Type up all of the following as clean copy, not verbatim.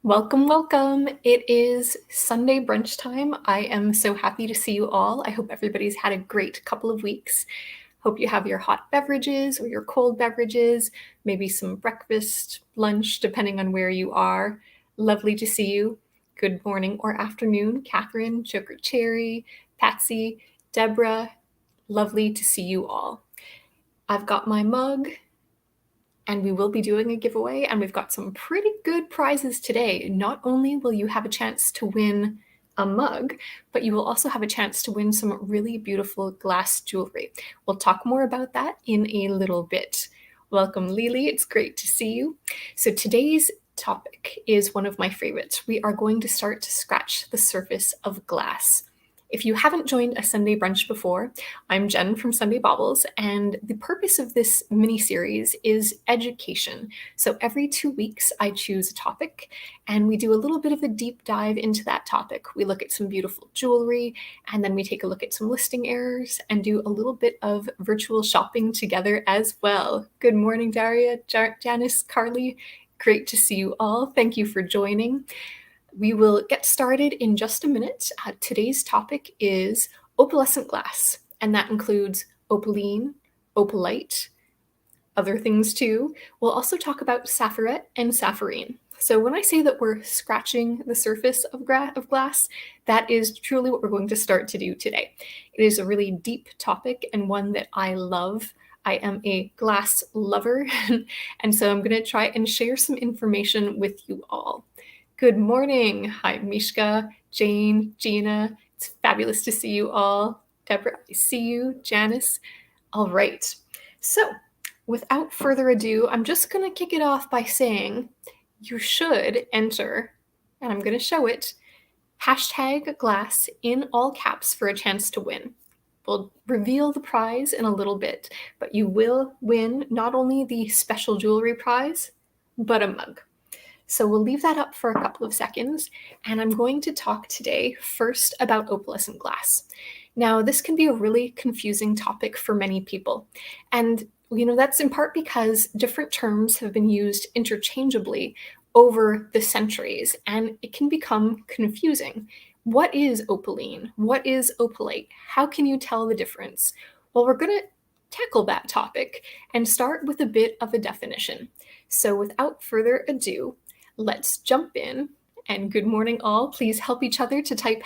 Welcome, welcome. It is Sunday brunch time. I am so happy to see you all. I hope everybody's had a great couple of weeks. Hope you have your hot beverages or your cold beverages, maybe some breakfast, lunch, depending on where you are. Lovely to see you. Good morning or afternoon, Catherine, Joker Cherry, Patsy, Deborah. Lovely to see you all. I've got my mug, and we will be doing a giveaway, and we've got some pretty good prizes today. Not only will you have a chance to win a mug, but you will also have a chance to win some really beautiful glass jewelry. We'll talk more about that in a little bit. Welcome, Lily. It's great to see you. So today's topic is one of my favorites. We are going to start to scratch the surface of glass. If you haven't joined a Sunday brunch before, I'm Jen from Sundae Baubles, and the purpose of this mini-series is education. So every 2 weeks, I choose a topic, and we do a little bit of a deep dive into that topic. We look at some beautiful jewelry, and then we take a look at some listing errors, and do a little bit of virtual shopping together as well. Good morning, Daria, Janice, Carly. Great to see you all. Thank you for joining. We will get started in just a minute. Today's topic is opalescent glass, and that includes opaline, opalite, other things too. We'll also talk about saphirette and safarine. So when I say that we're scratching the surface of glass, that is truly what we're going to start to do today. It is a really deep topic and one that I love. I am a glass lover, and so I'm going to try and share some information with you all. Good morning. Hi, Mishka, Jane, Gina. It's fabulous to see you all. Deborah, I see you. Janice. All right. So without further ado, I'm just going to kick it off by saying you should enter, and I'm going to show it, #glass in all caps for a chance to win. We'll reveal the prize in a little bit, but you will win not only the special jewelry prize, but a mug. So we'll leave that up for a couple of seconds, and I'm going to talk today first about opalescent glass. Now, this can be a really confusing topic for many people, and that's in part because different terms have been used interchangeably over the centuries, and it can become confusing. What is opaline? What is opalite? How can you tell the difference? Well, we're going to tackle that topic and start with a bit of a definition. So without further ado, let's jump in, and good morning all. Please help each other to type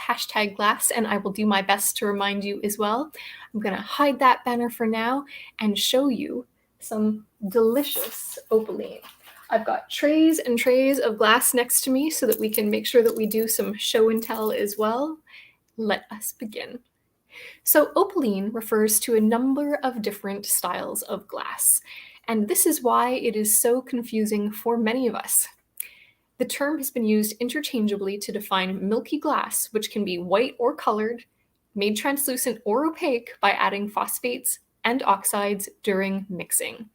#glass, and I will do my best to remind you as well. I'm going to hide that banner for now and show you some delicious opaline. I've got trays and trays of glass next to me so that we can make sure that we do some show and tell as well. Let us begin. So opaline refers to a number of different styles of glass, and this is why it is so confusing for many of us. The term has been used interchangeably to define milky glass, which can be white or colored, made translucent or opaque by adding phosphates and oxides during mixing.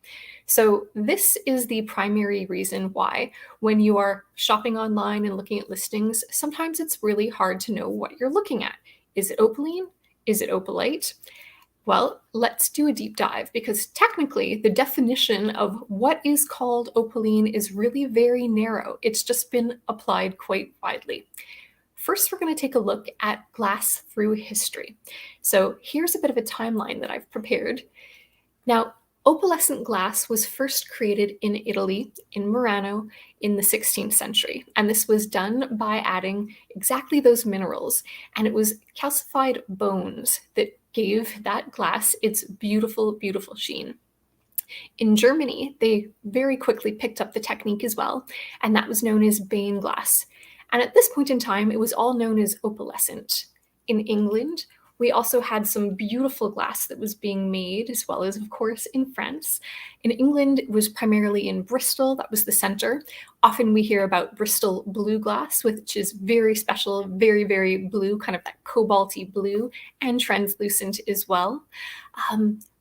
So this is the primary reason why, when you are shopping online and looking at listings, sometimes it's really hard to know what you're looking at. Is it opaline? Is it opalite? Well, let's do a deep dive, because technically the definition of what is called opaline is really very narrow. It's just been applied quite widely. First, we're going to take a look at glass through history. So here's a bit of a timeline that I've prepared. Now, opalescent glass was first created in Italy, in Murano, in the 16th century. And this was done by adding exactly those minerals. And it was calcified bones that gave that glass its beautiful, beautiful sheen. In Germany, they very quickly picked up the technique as well, and that was known as Bain glass. And at this point in time, it was all known as opalescent. In England, we also had some beautiful glass that was being made, as well as, of course, in France. In England, it was primarily in Bristol. That was the center. Often we hear about Bristol blue glass, which is very special, very, very blue, kind of that cobalty blue, and translucent as well.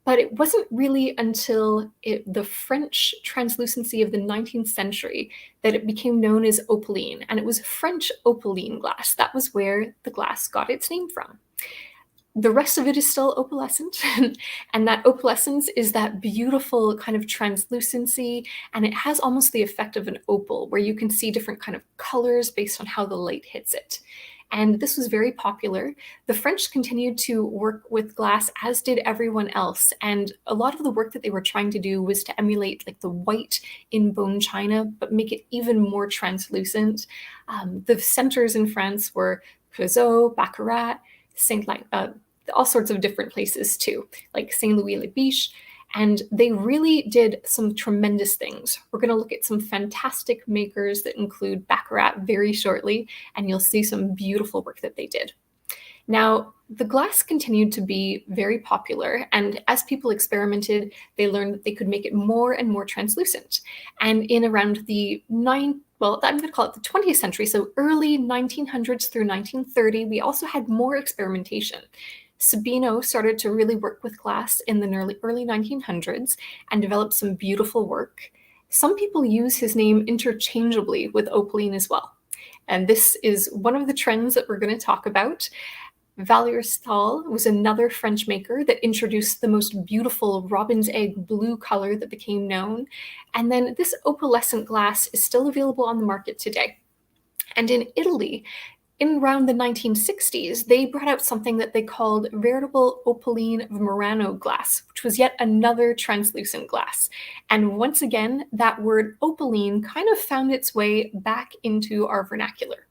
But it wasn't really until the French translucency of the 19th century that it became known as opaline, and it was French opaline glass. That was where the glass got its name from. The rest of it is still opalescent, and that opalescence is that beautiful kind of translucency, and it has almost the effect of an opal, where you can see different kind of colors based on how the light hits it. And this was very popular. The French continued to work with glass, as did everyone else. And a lot of the work that they were trying to do was to emulate like the white in bone china, but make it even more translucent. The centers in France were Creusot, Baccarat, Saint all sorts of different places too, like Saint Louis le Biche. And they really did some tremendous things. We're going to look at some fantastic makers that include Baccarat very shortly, and you'll see some beautiful work that they did. Now, the glass continued to be very popular, and as people experimented, they learned that they could make it more and more translucent. And in around I'm going to call it the 20th century, so early 1900s through 1930, we also had more experimentation. Sabino started to really work with glass in the early 1900s and developed some beautiful work. Some people use his name interchangeably with opaline as well. And this is one of the trends that we're going to talk about. Valerie-Stahl was another French maker that introduced the most beautiful robin's egg blue color that became known. And then this opalescent glass is still available on the market today. And in Italy, in around the 1960s, they brought out something that they called veritable opaline Murano glass, which was yet another translucent glass. And once again, that word opaline kind of found its way back into our vernacular.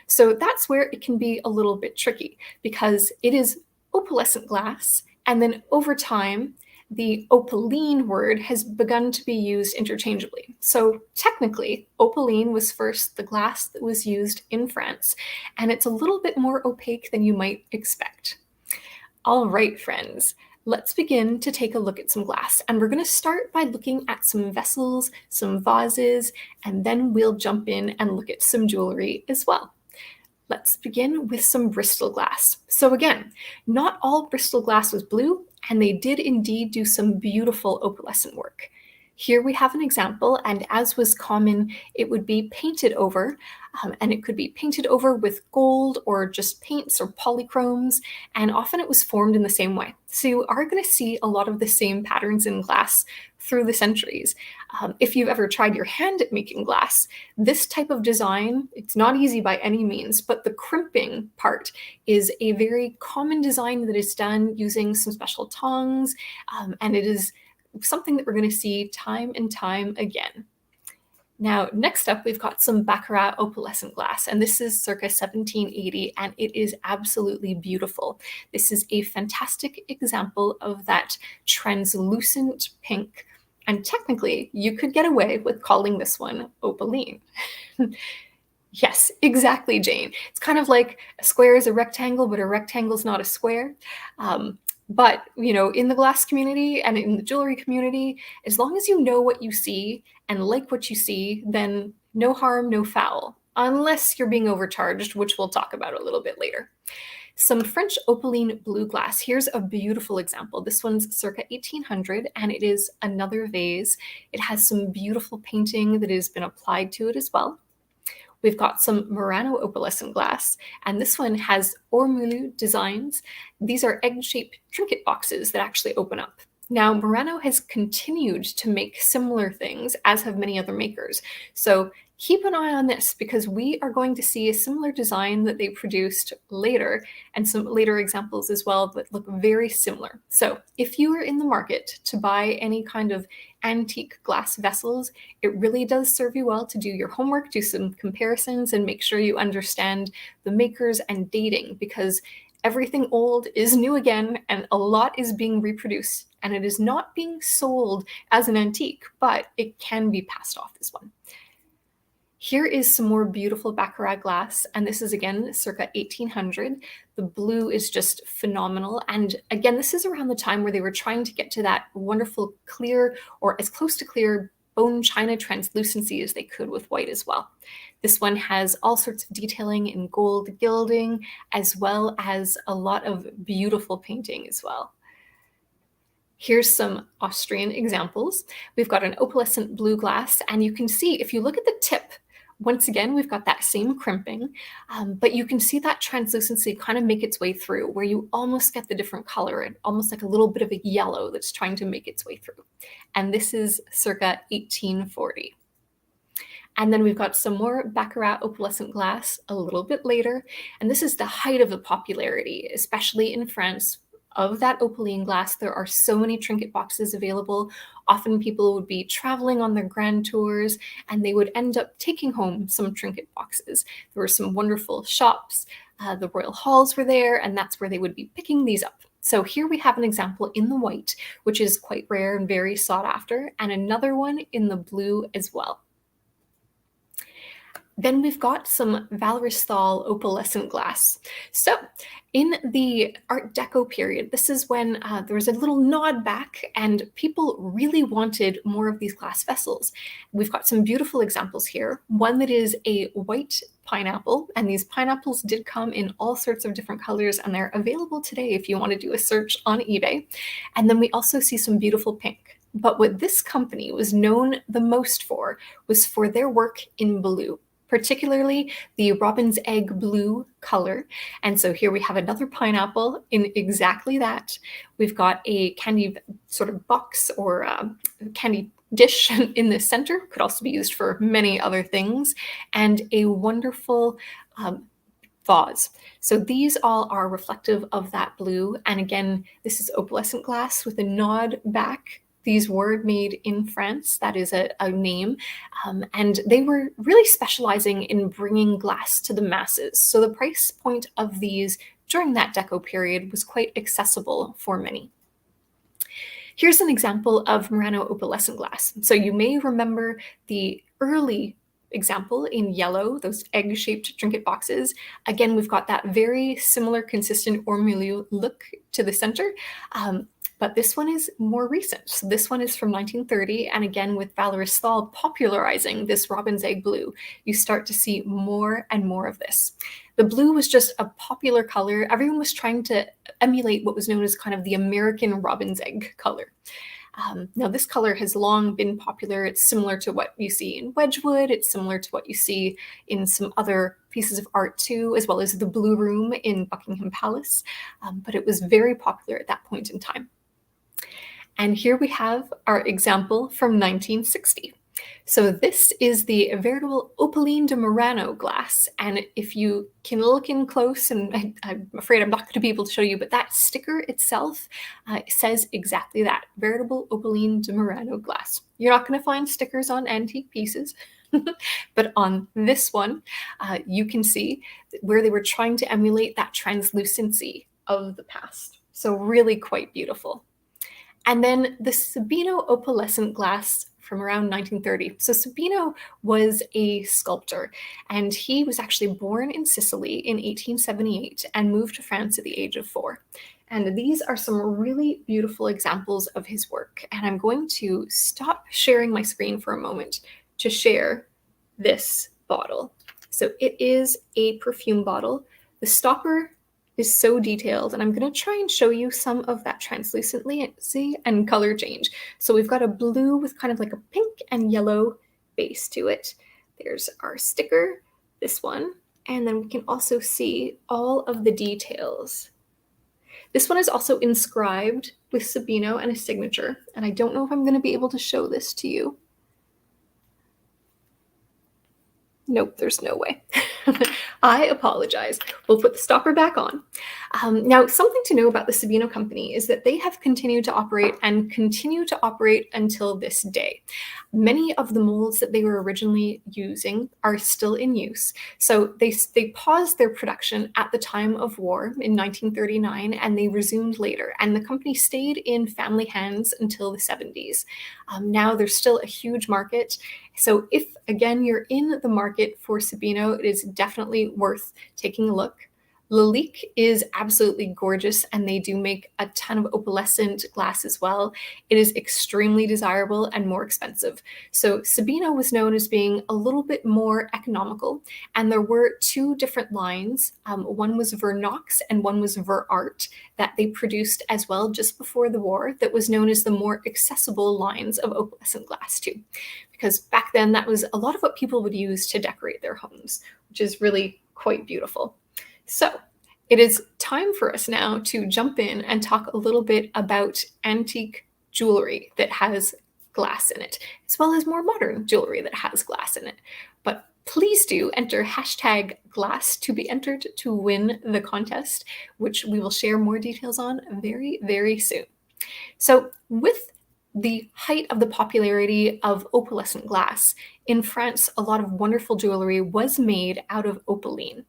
So that's where it can be a little bit tricky, because it is opalescent glass, and then over time, the opaline word has begun to be used interchangeably. So technically, opaline was first the glass that was used in France, and it's a little bit more opaque than you might expect. All right, friends, let's begin to take a look at some glass. And we're going to start by looking at some vessels, some vases, and then we'll jump in and look at some jewelry as well. Let's begin with some Bristol glass. So again, not all Bristol glass was blue, and they did indeed do some beautiful opalescent work. Here we have an example, and as was common, it would be painted over, and it could be painted over with gold or just paints or polychromes, and often it was formed in the same way. So you are going to see a lot of the same patterns in glass through the centuries. If you've ever tried your hand at making glass, this type of design, it's not easy by any means, but the crimping part is a very common design that is done using some special tongs, and it is something that we're going to see time and time again. Now, next up, we've got some Baccarat opalescent glass, and this is circa 1780, and it is absolutely beautiful. This is a fantastic example of that translucent pink, and technically, you could get away with calling this one opaline. Yes, exactly, Jane. It's kind of like a square is a rectangle, but a rectangle is not a square. But, in the glass community and in the jewelry community, as long as you know what you see and like what you see, then no harm, no foul, unless you're being overcharged, which we'll talk about a little bit later. Some French opaline blue glass. Here's a beautiful example. This one's circa 1800, and it is another vase. It has some beautiful painting that has been applied to it as well. We've got some Murano opalescent glass, and this one has ormolu designs. These are egg-shaped trinket boxes that actually open up. Now, Murano has continued to make similar things, as have many other makers. So keep an eye on this, because we are going to see a similar design that they produced later, and some later examples as well that look very similar. So if you are in the market to buy any kind of antique glass vessels, it really does serve you well to do your homework, do some comparisons, and make sure you understand the makers and dating, because everything old is new again, and a lot is being reproduced, and it is not being sold as an antique, but it can be passed off as one. Here is some more beautiful Baccarat glass, and this is again circa 1800. The blue is just phenomenal, and again, this is around the time where they were trying to get to that wonderful clear, or as close to clear, bone china translucency as they could with white as well. This one has all sorts of detailing in gold gilding, as well as a lot of beautiful painting as well. Here's some Austrian examples. We've got an opalescent blue glass, and you can see, if you look at the tip, Once again, we've got that same crimping, but you can see that translucency kind of make its way through, where you almost get the different color and almost like a little bit of a yellow that's trying to make its way through. And this is circa 1840. And then we've got some more Baccarat opalescent glass a little bit later. And this is the height of the popularity, especially in France, of that opaline glass. There are so many trinket boxes available. Often people would be traveling on their grand tours and they would end up taking home some trinket boxes. There were some wonderful shops. The royal halls were there, and that's where they would be picking these up. So here we have an example in the white, which is quite rare and very sought after, and another one in the blue as well. Then we've got some Valoristhal opalescent glass. So in the Art Deco period, this is when there was a little nod back and people really wanted more of these glass vessels. We've got some beautiful examples here. One that is a white pineapple, and these pineapples did come in all sorts of different colors, and they're available today if you want to do a search on eBay. And then we also see some beautiful pink. But what this company was known the most for was for their work in blue, particularly the robin's egg blue color. And so here we have another pineapple in exactly that. We've got a candy sort of box or candy dish in the center, could also be used for many other things, and a wonderful vase. So these all are reflective of that blue. And again, this is opalescent glass with a nod back. These were made in France, that is a name, and they were really specializing in bringing glass to the masses. So the price point of these during that Deco period was quite accessible for many. Here's an example of Murano opalescent glass. So you may remember the early example in yellow, those egg-shaped trinket boxes. Again, we've got that very similar consistent ormolu look to the center. But this one is more recent. So this one is from 1930. And again, with Valoristhal popularizing this robin's egg blue, you start to see more and more of this. The blue was just a popular color. Everyone was trying to emulate what was known as kind of the American robin's egg color. Now, this color has long been popular. It's similar to what you see in Wedgwood. It's similar to what you see in some other pieces of art too, as well as the Blue Room in Buckingham Palace. But it was very popular at that point in time. And here we have our example from 1960. So this is the veritable Opaline de Murano glass. And if you can look in close, and I'm afraid I'm not going to be able to show you, but that sticker itself says exactly that, veritable Opaline de Murano glass. You're not going to find stickers on antique pieces, but on this one, you can see where they were trying to emulate that translucency of the past. So really quite beautiful. And then the Sabino opalescent glass from around 1930. So Sabino was a sculptor, and he was actually born in Sicily in 1878 and moved to France at the age of 4. And these are some really beautiful examples of his work. And I'm going to stop sharing my screen for a moment to share this bottle. So it is a perfume bottle. The stopper is so detailed, and I'm going to try and show you some of that translucency and color change. So we've got a blue with kind of like a pink and yellow base to it. There's our sticker, this one, and then we can also see all of the details. This one is also inscribed with Sabino and a signature, and I don't know if I'm going to be able to show this to you. Nope, there's no way. I apologize. We'll put the stopper back on. Now, something to know about the Sabino company is that they have continued to operate and continue to operate until this day. Many of the molds that they were originally using are still in use. So they paused their production at the time of war in 1939, and they resumed later. And the company stayed in family hands until the 70s. Now there's still a huge market. So if, again, you're in the market for Sabino, it is definitely worth taking a look. Lalique is absolutely gorgeous, and they do make a ton of opalescent glass as well. It is extremely desirable and more expensive. So Sabino was known as being a little bit more economical, and there were two different lines. One was Vernox and one was Verart that they produced as well just before the war, that was known as the more accessible lines of opalescent glass too. Because back then that was a lot of what people would use to decorate their homes, which is really quite beautiful. So it is time for us now to jump in and talk a little bit about antique jewelry that has glass in it, as well as more modern jewelry that has glass in it. But please do enter hashtag glass to be entered to win the contest, which we will share more details on very, very soon. So with the height of the popularity of opalescent glass, in France, a lot of wonderful jewelry was made out of opaline.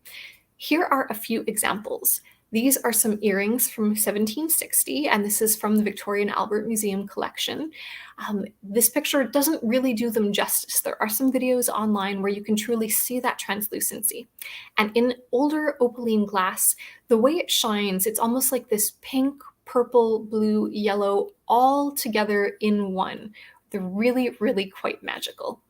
Here are a few examples. These are some earrings from 1760, and this is from the Victoria and Albert Museum collection. This picture doesn't really do them justice. There are some videos online where you can truly see that translucency. And in older opaline glass, the way it shines, it's almost like this pink, purple, blue, yellow, all together in one. They're really, really quite magical.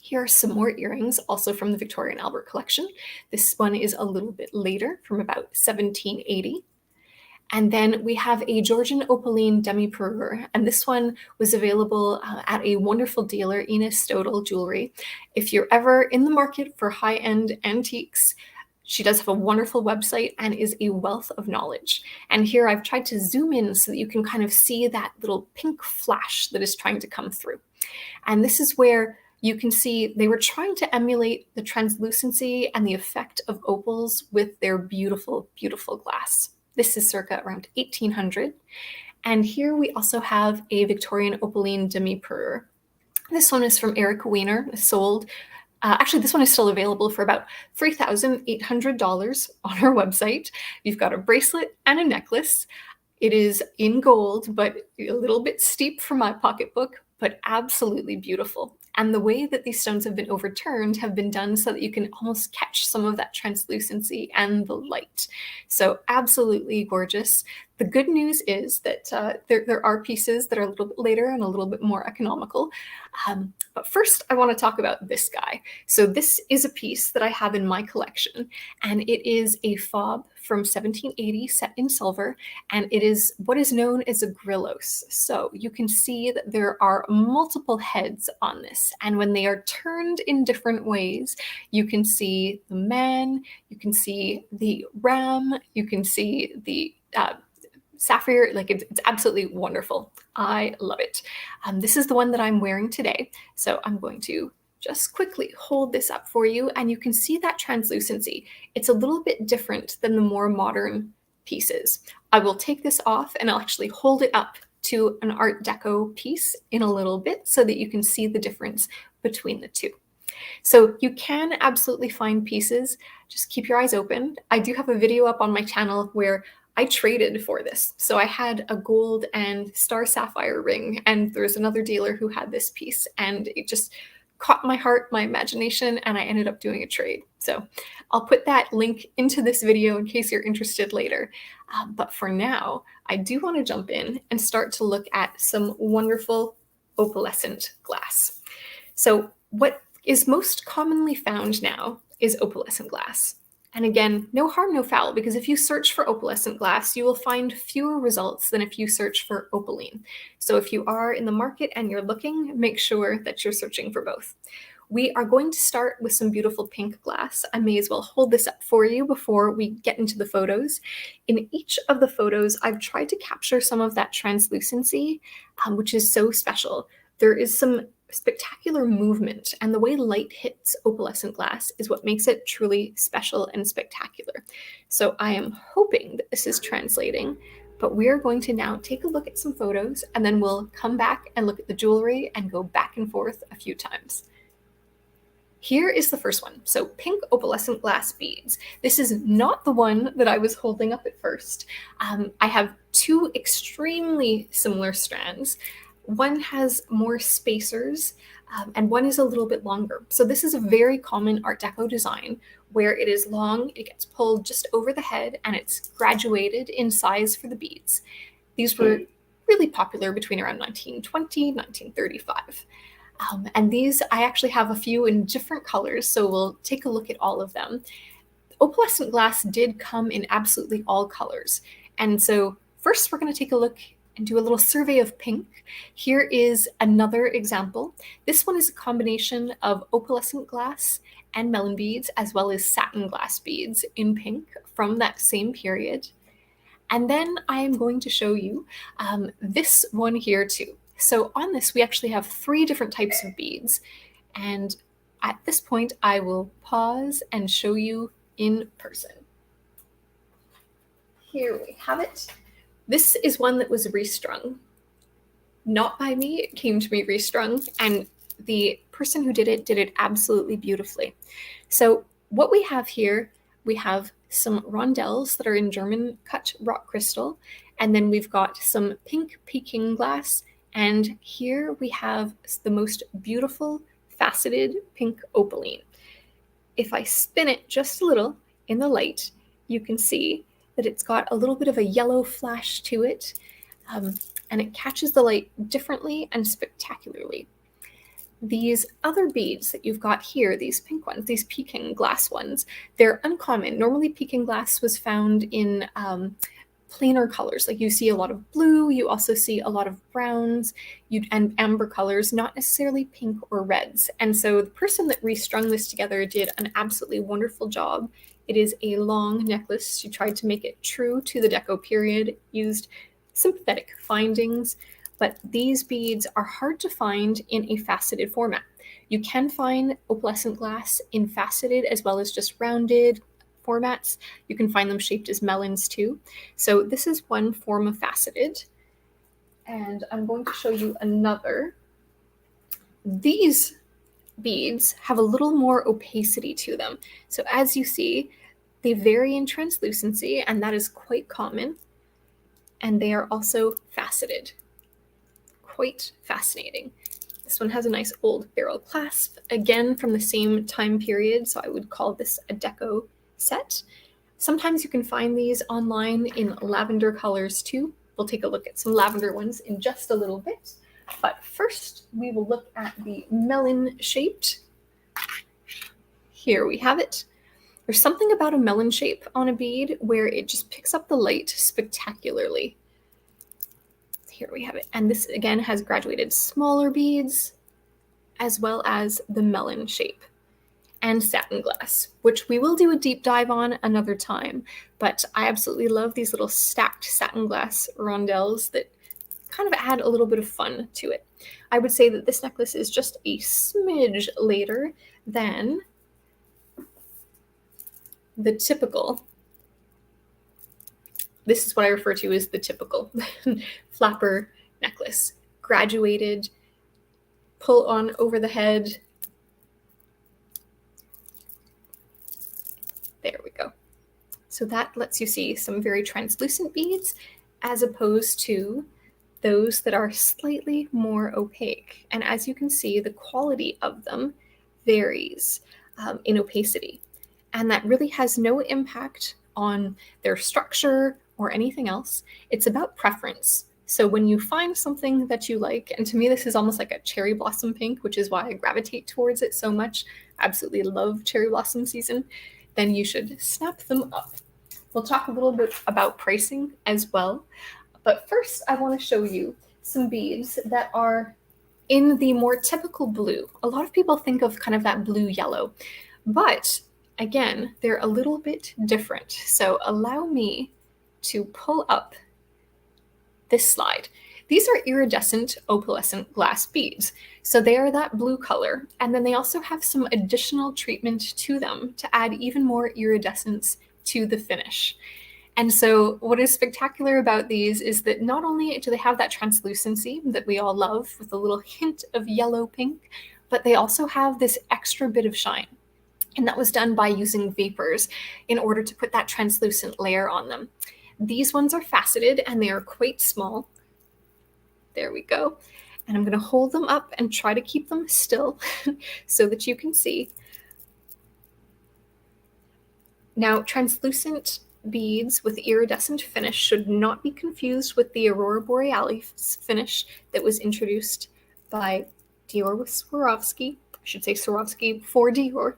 Here are some more earrings, also from the Victoria and Albert collection. This one is a little bit later, from about 1780. And then we have a Georgian opaline demi-parure, and this one was available at a wonderful dealer, Ines Stodel Jewelry. If you're ever in the market for high-end antiques, she does have a wonderful website and is a wealth of knowledge. And here I've tried to zoom in so that you can kind of see that little pink flash that is trying to come through. And this is where you can see they were trying to emulate the translucency and the effect of opals with their beautiful, beautiful glass. This is circa around 1800. And here we also have a Victorian opaline demi-parure. This one is from Erica Weiner, sold. Actually, this one is still available for about $3,800 on her website. You've got a bracelet and a necklace. It is in gold, but a little bit steep for my pocketbook, but absolutely beautiful. And the way that these stones have been overturned have been done so that you can almost catch some of that translucency and the light. So absolutely gorgeous. The good news is that there are pieces that are a little bit later and a little bit more economical. But first, I want to talk about this guy. So this is a piece that I have in my collection, and it is a fob from 1780 set in silver, and it is what is known as a grillos. So you can see that there are multiple heads on this, and when they are turned in different ways, you can see the man, you can see the ram, you can see the sapphire. Like it's absolutely wonderful. I love it. This is the one that I'm wearing today. So I'm going to just quickly hold this up for you, and you can see that translucency. It's a little bit different than the more modern pieces. I will take this off and I'll actually hold it up to an Art Deco piece in a little bit so that you can see the difference between the two. So you can absolutely find pieces. Just keep your eyes open. I do have a video up on my channel where I traded for this. So I had a gold and star sapphire ring, and there's another dealer who had this piece, and it just caught my heart, my imagination, and I ended up doing a trade. So I'll put that link into this video in case you're interested later. But for now, I do want to jump in and start to look at some wonderful opalescent glass. So what is most commonly found now is opalescent glass. And again, no harm, no foul, because if you search for opalescent glass, you will find fewer results than if you search for opaline. So if you are in the market and you're looking, make sure that you're searching for both. We are going to start with some beautiful pink glass. I may as well hold this up for you before we get into the photos. In each of the photos, I've tried to capture some of that translucency, which is so special. There is some spectacular movement, and the way light hits opalescent glass is what makes it truly special and spectacular. So I am hoping that this is translating, but we are going to now take a look at some photos, and then we'll come back and look at the jewelry and go back and forth a few times. Here is the first one. So pink opalescent glass beads. This is not the one that I was holding up at first. I have two extremely similar strands. One has more spacers, and one is a little bit longer. So this is a very common Art Deco design where it is long, it gets pulled just over the head, and it's graduated in size for the beads. These were really popular between around 1920, 1935. And these, I actually have a few in different colors, so we'll take a look at all of them. Opalescent glass did come in absolutely all colors. And so first we're going to take a look and do a little survey of pink. Here is another example. This one is a combination of opalescent glass and melon beads, as well as satin glass beads in pink from that same period. And then I am going to show you this one here too. So on this, we actually have 3 different types of beads. And at this point, I will pause and show you in person. Here we have it. This is one that was restrung. Not by me, it came to me restrung, and the person who did it absolutely beautifully. So what we have here, we have some rondelles that are in German cut rock crystal, and then we've got some pink Peking glass, and here we have the most beautiful faceted pink opaline. If I spin it just a little in the light, you can see that it's got a little bit of a yellow flash to it, and it catches the light differently and spectacularly. These other beads that you've got here, these pink ones, these Peking glass ones, they're uncommon. Normally Peking glass was found in plainer colors. Like you see a lot of blue, you also see a lot of browns and amber colors, not necessarily pink or reds. And so the person that restrung this together did an absolutely wonderful job. It is a long necklace. She tried to make it true to the Deco period, used sympathetic findings, but these beads are hard to find in a faceted format. You can find opalescent glass in faceted as well as just rounded formats. You can find them shaped as melons too. So this is one form of faceted. And I'm going to show you another. These beads have a little more opacity to them. So as you see, they vary in translucency, and that is quite common. And they are also faceted. Quite fascinating. This one has a nice old barrel clasp, again from the same time period, so I would call this a deco set. Sometimes you can find these online in lavender colors too. We'll take a look at some lavender ones in just a little bit. But first, we will look at the melon-shaped. Here we have it. There's something about a melon shape on a bead where it just picks up the light spectacularly. Here we have it. And this, again, has graduated smaller beads, as well as the melon shape and satin glass, which we will do a deep dive on another time. But I absolutely love these little stacked satin glass rondelles that kind of add a little bit of fun to it. I would say that this necklace is just a smidge later than the typical. This is what I refer to as the typical flapper necklace. Graduated, pull on over the head. There we go. So that lets you see some very translucent beads as opposed to those that are slightly more opaque. And as you can see, the quality of them varies in opacity. And that really has no impact on their structure or anything else. It's about preference. So when you find something that you like, and to me this is almost like a cherry blossom pink, which is why I gravitate towards it so much, absolutely love cherry blossom season, then you should snap them up. We'll talk a little bit about pricing as well. But first I want to show you some beads that are in the more typical blue. A lot of people think of kind of that blue-yellow, but again, they're a little bit different. So allow me to pull up this slide. These are iridescent opalescent glass beads. So they are that blue color. And then they also have some additional treatment to them to add even more iridescence to the finish. And so what is spectacular about these is that not only do they have that translucency that we all love with a little hint of yellow pink, but they also have this extra bit of shine. And that was done by using vapors in order to put that translucent layer on them. These ones are faceted and they are quite small. There we go. And I'm going to hold them up and try to keep them still so that you can see. Now, translucent beads with iridescent finish should not be confused with the Aurora Borealis finish that was introduced by Dior Swarovski. I should say Swarovski for Dior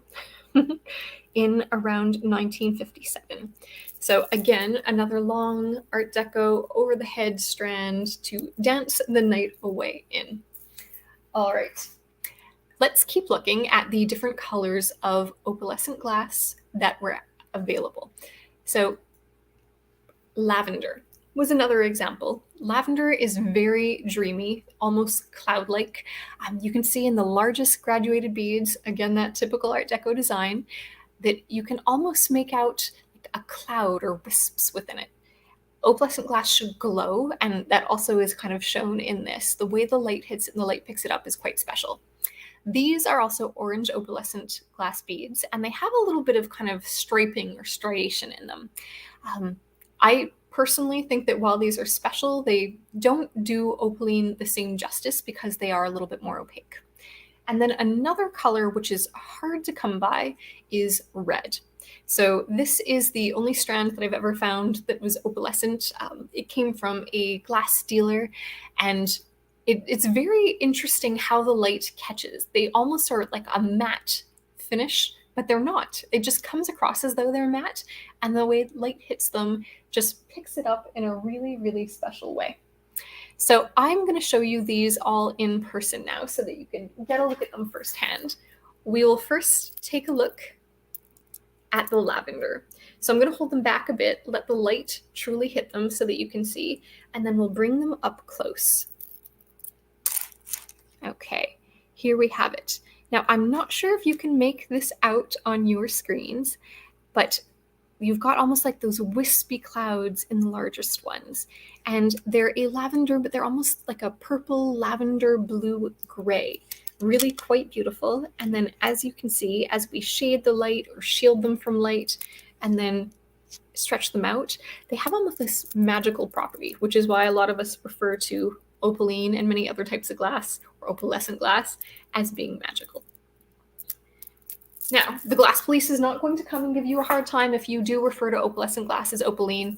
in around 1957. So again, another long Art Deco over the head strand to dance the night away in. All right, let's keep looking at the different colors of opalescent glass that were available. So lavender was another example. Lavender is very dreamy, almost cloud-like. You can see in the largest graduated beads, again, that typical Art Deco design, that you can almost make out a cloud or wisps within it. Opalescent glass should glow, and that also is kind of shown in this. The way the light hits it and the light picks it up is quite special. These are also orange opalescent glass beads, and they have a little bit of kind of striping or striation in them. I personally think that while these are special, they don't do opaline the same justice because they are a little bit more opaque. And then another color which is hard to come by is red. So this is the only strand that I've ever found that was opalescent. It came from a glass dealer, and it's very interesting how the light catches. They almost are like a matte finish, but they're not. It just comes across as though they're matte, and the way light hits them just picks it up in a really, really special way. So I'm going to show you these all in person now so that you can get a look at them firsthand. We will first take a look at the lavender. So I'm going to hold them back a bit, let the light truly hit them so that you can see, and then we'll bring them up close. Okay, here we have it. Now, I'm not sure if you can make this out on your screens, but you've got almost like those wispy clouds in the largest ones. And they're a lavender, but they're almost like a purple, lavender, blue, gray. Really quite beautiful. And then as you can see, as we shade the light or shield them from light and then stretch them out, they have almost this magical property, which is why a lot of us refer to opaline and many other types of glass or opalescent glass as being magical. Now, the glass police is not going to come and give you a hard time if you do refer to opalescent glass as opaline.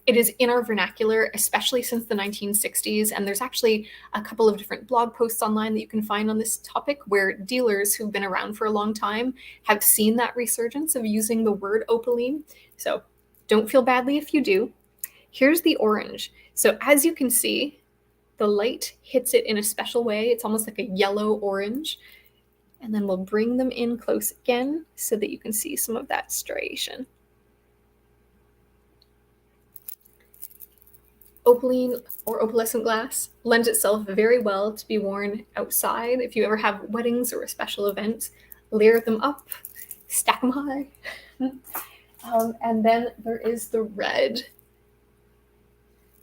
It is in our vernacular, especially since the 1960s, and there's actually a couple of different blog posts online that you can find on this topic where dealers who've been around for a long time have seen that resurgence of using the word opaline. So don't feel badly if you do. Here's the orange. So as you can see, the light hits it in a special way. It's almost like a yellow orange. And then we'll bring them in close again so that you can see some of that striation. Opaline or opalescent glass lends itself very well to be worn outside. If you ever have weddings or a special event, layer them up, stack them high. And then there is the red.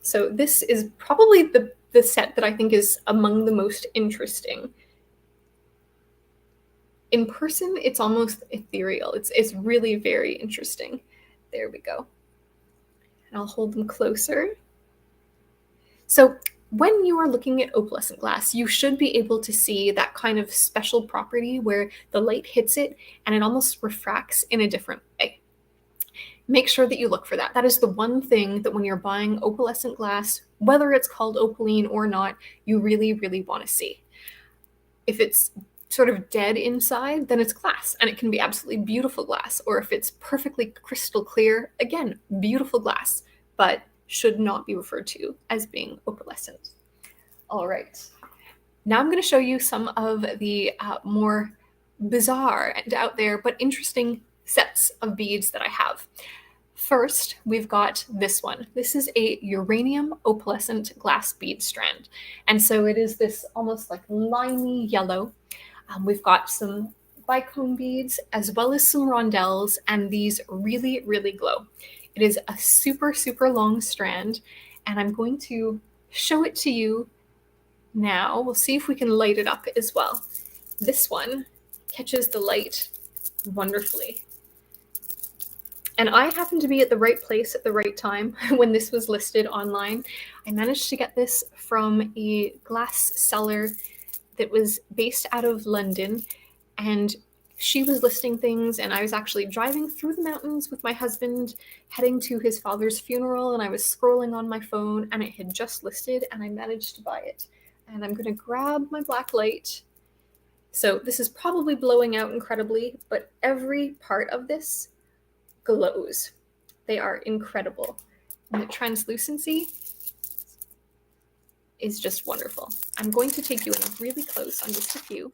So this is probably the set that I think is among the most interesting. In person, it's almost ethereal. It's really very interesting. There we go. And I'll hold them closer. So when you are looking at opalescent glass, you should be able to see that kind of special property where the light hits it and it almost refracts in a different way. Make sure that you look for that. That is the one thing that when you're buying opalescent glass, whether it's called opaline or not, you really, really want to see. If it's sort of dead inside, then it's glass, and it can be absolutely beautiful glass. Or if it's perfectly crystal clear, again, beautiful glass, but should not be referred to as being opalescent. All right. Now I'm going to show you some of the more bizarre and out there, but interesting sets of beads that I have. First, we've got this one. This is a uranium opalescent glass bead strand. And so it is this almost like limey yellow. We've got some bicone beads as well as some rondelles, and these really, really glow. It is a super, super long strand, and I'm going to show it to you now. We'll see if we can light it up as well. This one catches the light wonderfully. And I happened to be at the right place at the right time when this was listed online. I managed to get this from a glass seller that was based out of London. And she was listing things, and I was actually driving through the mountains with my husband, heading to his father's funeral, and I was scrolling on my phone, and it had just listed, and I managed to buy it. And I'm going to grab my black light. So this is probably blowing out incredibly, but every part of this glows. They are incredible. And the translucency is just wonderful. I'm going to take you in really close on just a few.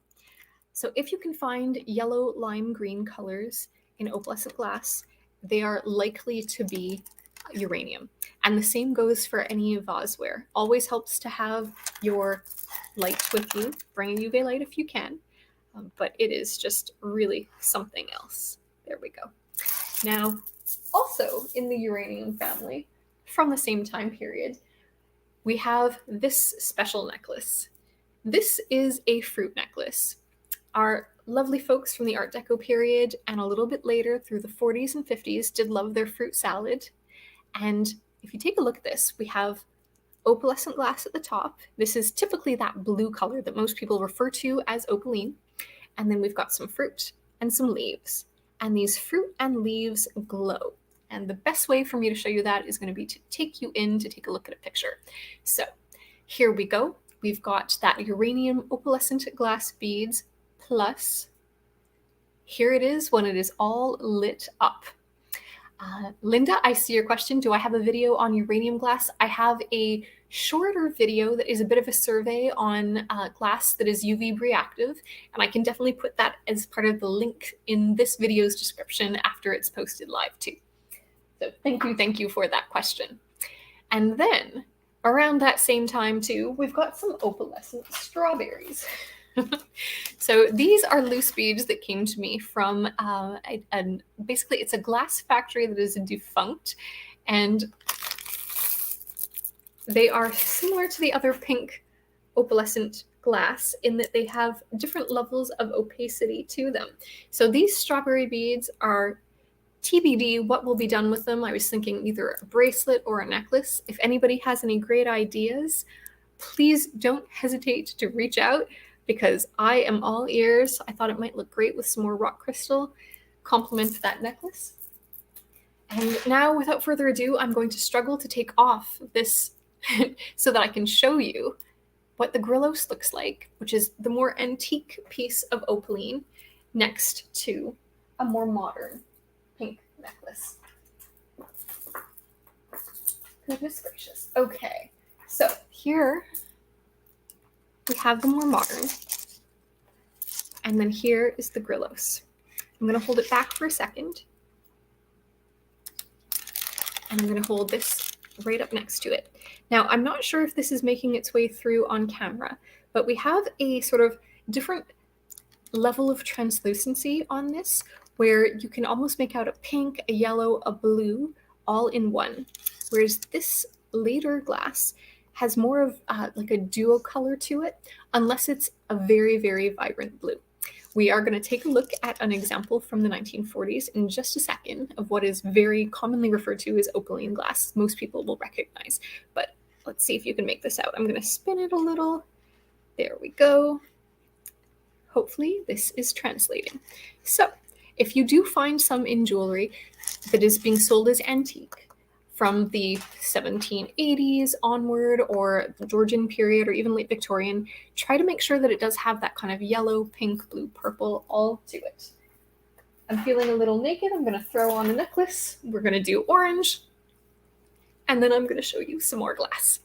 So if you can find yellow, lime green colors in opalescent glass, they are likely to be uranium. And the same goes for any vaseware. Always helps to have your light with you. Bring a UV light if you can. But it is just really something else. There we go. Now, also in the uranium family, from the same time period, we have this special necklace. This is a fruit necklace. Our lovely folks from the Art Deco period and a little bit later through the 40s and 50s did love their fruit salad. And if you take a look at this, we have opalescent glass at the top. This is typically that blue color that most people refer to as opaline. And then we've got some fruit and some leaves. And these fruit and leaves glow. And the best way for me to show you that is going to be to take you in to take a look at a picture. So here we go. We've got that uranium opalescent glass beads, plus here it is when it is all lit up. Linda, I see your question. Do I have a video on uranium glass? I have a shorter video that is a bit of a survey on glass that is UV reactive, and I can definitely put that as part of the link in this video's description after it's posted live too. So thank you for that question. And then around that same time too, we've got some opalescent strawberries. So these are loose beads that came to me from basically it's a glass factory that is defunct, and they are similar to the other pink opalescent glass in that they have different levels of opacity to them. So these strawberry beads are TBD what will be done with them. I was thinking either a bracelet or a necklace. If anybody has any great ideas, please don't hesitate to reach out, because I am all ears. I thought it might look great with some more rock crystal, complement that necklace. And now, without further ado, I'm going to struggle to take off this so that I can show you what the grillos looks like, which is the more antique piece of opaline next to a more modern pink necklace. Goodness gracious. Okay, so here we have the more modern, and then here is the grillos. I'm going to hold it back for a second, and I'm going to hold this right up next to it. Now, I'm not sure if this is making its way through on camera, but we have a sort of different level of translucency on this, where you can almost make out a pink, a yellow, a blue, all in one, whereas this later glass has more of like a duo color to it, unless it's a very, very vibrant blue. We are going to take a look at an example from the 1940s in just a second of what is very commonly referred to as opaline glass. Most people will recognize, but let's see if you can make this out. I'm going to spin it a little. There we go. Hopefully this is translating. So if you do find some in jewelry that is being sold as antique, from the 1780s onward, or the Georgian period, or even late Victorian, try to make sure that it does have that kind of yellow, pink, blue, purple all to it. I'm feeling a little naked. I'm going to throw on a necklace. We're going to do orange, and then I'm going to show you some more glass.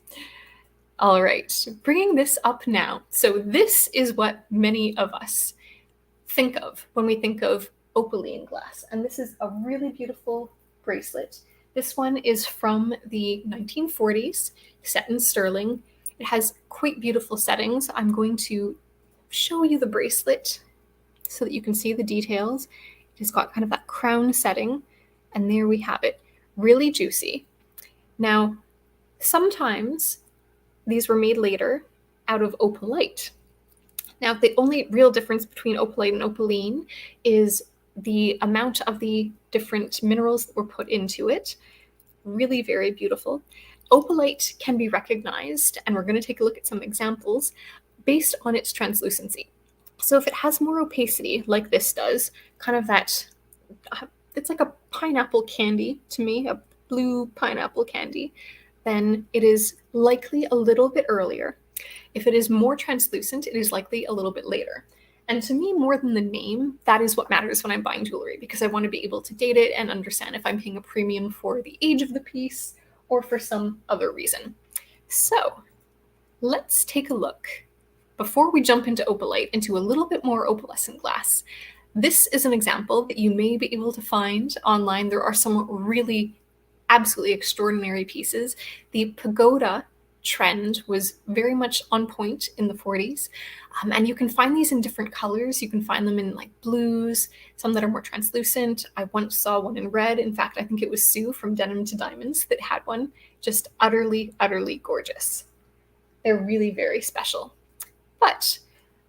All right, bringing this up now. So this is what many of us think of when we think of opaline glass, and this is a really beautiful bracelet. This one is from the 1940s, set in sterling. It has quite beautiful settings. I'm going to show you the bracelet so that you can see the details. It has got kind of that crown setting, and there we have it. Really juicy. Now, sometimes these were made later out of opalite. Now, the only real difference between opalite and opaline is the amount of the different minerals that were put into it. Really very beautiful. Opalite can be recognized, and we're going to take a look at some examples based on its translucency. So if it has more opacity, like this does, kind of that, it's like a pineapple candy to me, a blue pineapple candy, then it is likely a little bit earlier. If it is more translucent, it is likely a little bit later. And to me, more than the name, that is what matters when I'm buying jewelry, because I want to be able to date it and understand if I'm paying a premium for the age of the piece or for some other reason. So let's take a look, before we jump into Opalite, into a little bit more opalescent glass. This is an example that you may be able to find online. There are some really absolutely extraordinary pieces. The pagoda trend was very much on point in the 40s. And you can find these in different colors. You can find them in like blues, some that are more translucent. I once saw one in red. In fact, I think it was Sue from Denim to Diamonds that had one. Just utterly, utterly gorgeous. They're really very special. But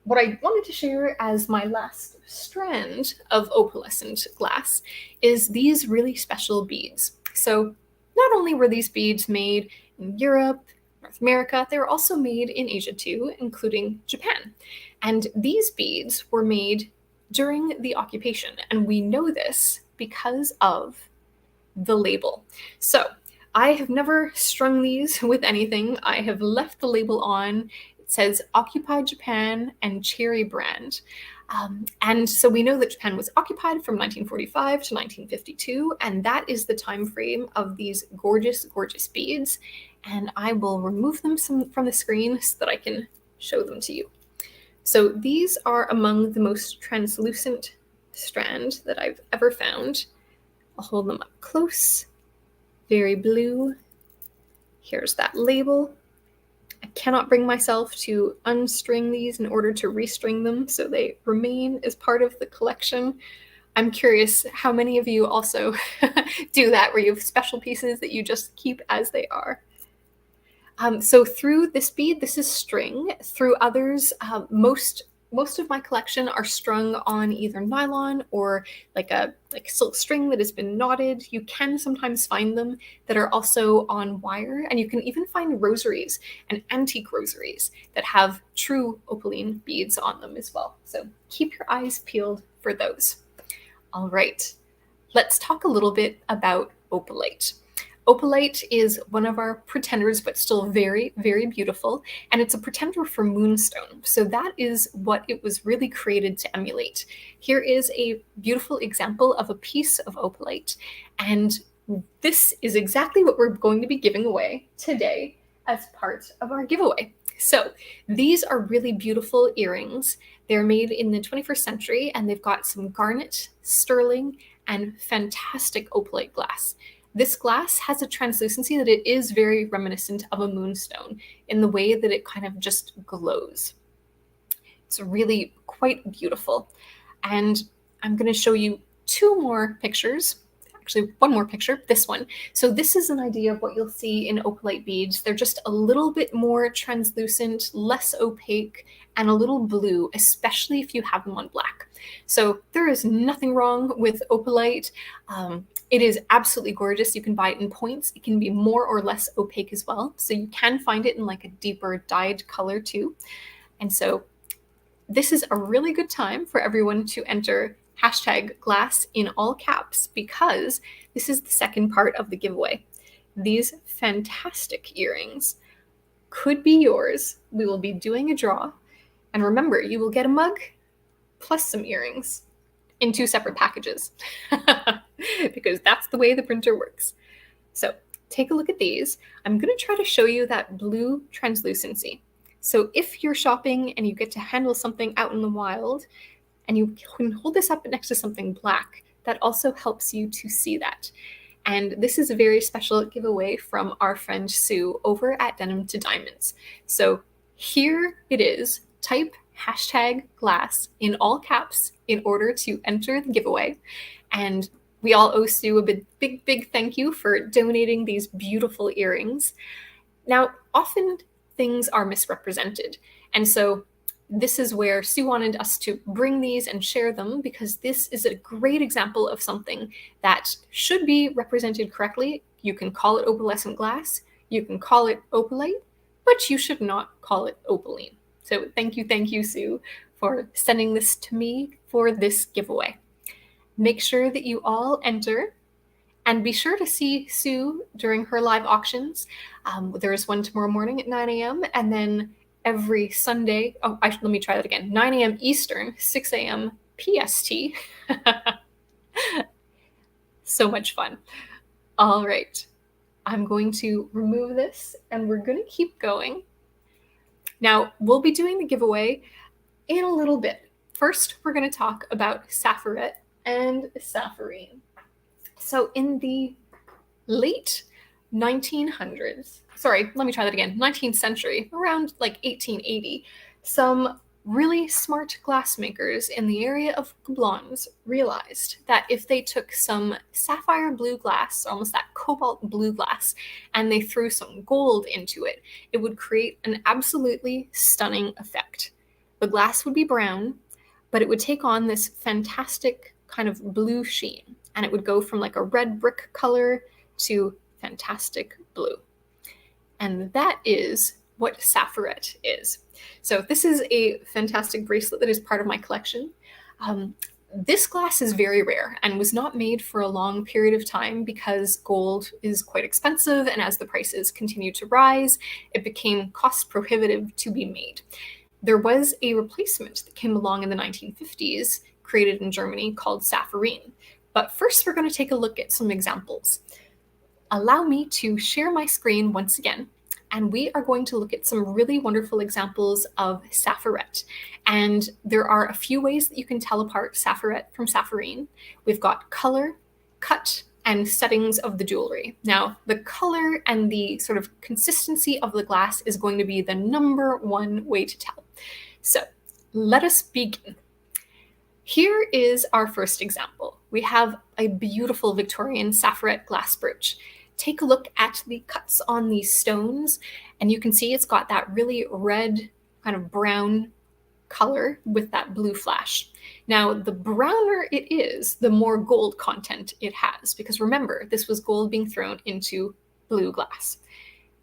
what I wanted to share as my last strand of opalescent glass is these really special beads. So not only were these beads made in Europe, North America, they were also made in Asia too, including Japan. And these beads were made during the occupation. And we know this because of the label. So I have never strung these with anything. I have left the label on. It says Occupied Japan and Cherry Brand. And so we know that Japan was occupied from 1945 to 1952, and that is the time frame of these gorgeous, gorgeous beads. And I will remove them from the screen so that I can show them to you. So these are among the most translucent strand that I've ever found. I'll hold them up close. Very blue. Here's that label. I cannot bring myself to unstring these in order to restring them, so they remain as part of the collection. I'm curious how many of you also do that, where you have special pieces that you just keep as they are. So through this bead, this is string. Through others, most of my collection are strung on either nylon or like silk string that has been knotted. You can sometimes find them that are also on wire, and you can even find rosaries and antique rosaries that have true opaline beads on them as well. So keep your eyes peeled for those. All right, let's talk a little bit about opalite. Opalite is one of our pretenders, but still very, very beautiful. And it's a pretender for moonstone. So that is what it was really created to emulate. Here is a beautiful example of a piece of opalite. And this is exactly what we're going to be giving away today as part of our giveaway. So these are really beautiful earrings. They're made in the 21st century, and they've got some garnet, sterling, and fantastic opalite glass. This glass has a translucency that it is very reminiscent of a moonstone in the way that it kind of just glows. It's really quite beautiful. And I'm going to show you two more pictures. Actually, one more picture, this one. So this is an idea of what you'll see in opalite beads. They're just a little bit more translucent, less opaque, and a little blue, especially if you have them on black. So there is nothing wrong with opalite. It is absolutely gorgeous. You can buy it in points. It can be more or less opaque as well. So you can find it in like a deeper dyed color too. And so this is a really good time for everyone to enter #glass in all caps, because this is the second part of the giveaway. These fantastic earrings could be yours. We will be doing a draw. And remember, you will get a mug plus some earrings in 2 separate packages, because that's the way the printer works. So take a look at these. I'm going to try to show you that blue translucency. So if you're shopping and you get to handle something out in the wild, and you can hold this up next to something black, that also helps you to see that. And this is a very special giveaway from our friend Sue over at Denim to Diamonds. So here it is. Type #glass in all caps in order to enter the giveaway. And we all owe Sue a big thank you for donating these beautiful earrings. Now, often things are misrepresented. And so this is where Sue wanted us to bring these and share them, because this is a great example of something that should be represented correctly. You can call it opalescent glass, you can call it opalite, but you should not call it opaline. So thank you, Sue, for sending this to me for this giveaway. Make sure that you all enter, and be sure to see Sue during her live auctions. There's one tomorrow morning at 9 a.m. and then every Sunday, let me try that again, 9 a.m. Eastern, 6 a.m. PST. So much fun. All right, I'm going to remove this and we're going to keep going. Now, we'll be doing the giveaway in a little bit. First, we're going to talk about saphirette and saphirine. So in the late 1900s, 19th century, around like 1880, some really smart glassmakers in the area of Baubles realized that if they took some sapphire blue glass, almost that cobalt blue glass, and they threw some gold into it, it would create an absolutely stunning effect. The glass would be brown, but it would take on this fantastic kind of blue sheen, and it would go from like a red brick color to fantastic blue. And that is what Safaret is. So this is a fantastic bracelet that is part of my collection. This glass is very rare and was not made for a long period of time because gold is quite expensive, and as the prices continued to rise, it became cost prohibitive to be made. There was a replacement that came along in the 1950s, created in Germany, called saphirine. But first, we're going to take a look at some examples. Allow me to share my screen once again, and we are going to look at some really wonderful examples of saphirette. And there are a few ways that you can tell apart saphirette from saphirine. We've got color, cut, and settings of the jewelry. Now, the color and the sort of consistency of the glass is going to be the number one way to tell. So let us begin. Here is our first example. We have a beautiful Victorian saphirette glass brooch. Take a look at the cuts on these stones, and you can see it's got that really red, kind of brown color with that blue flash. Now, the browner it is, the more gold content it has, because remember, this was gold being thrown into blue glass.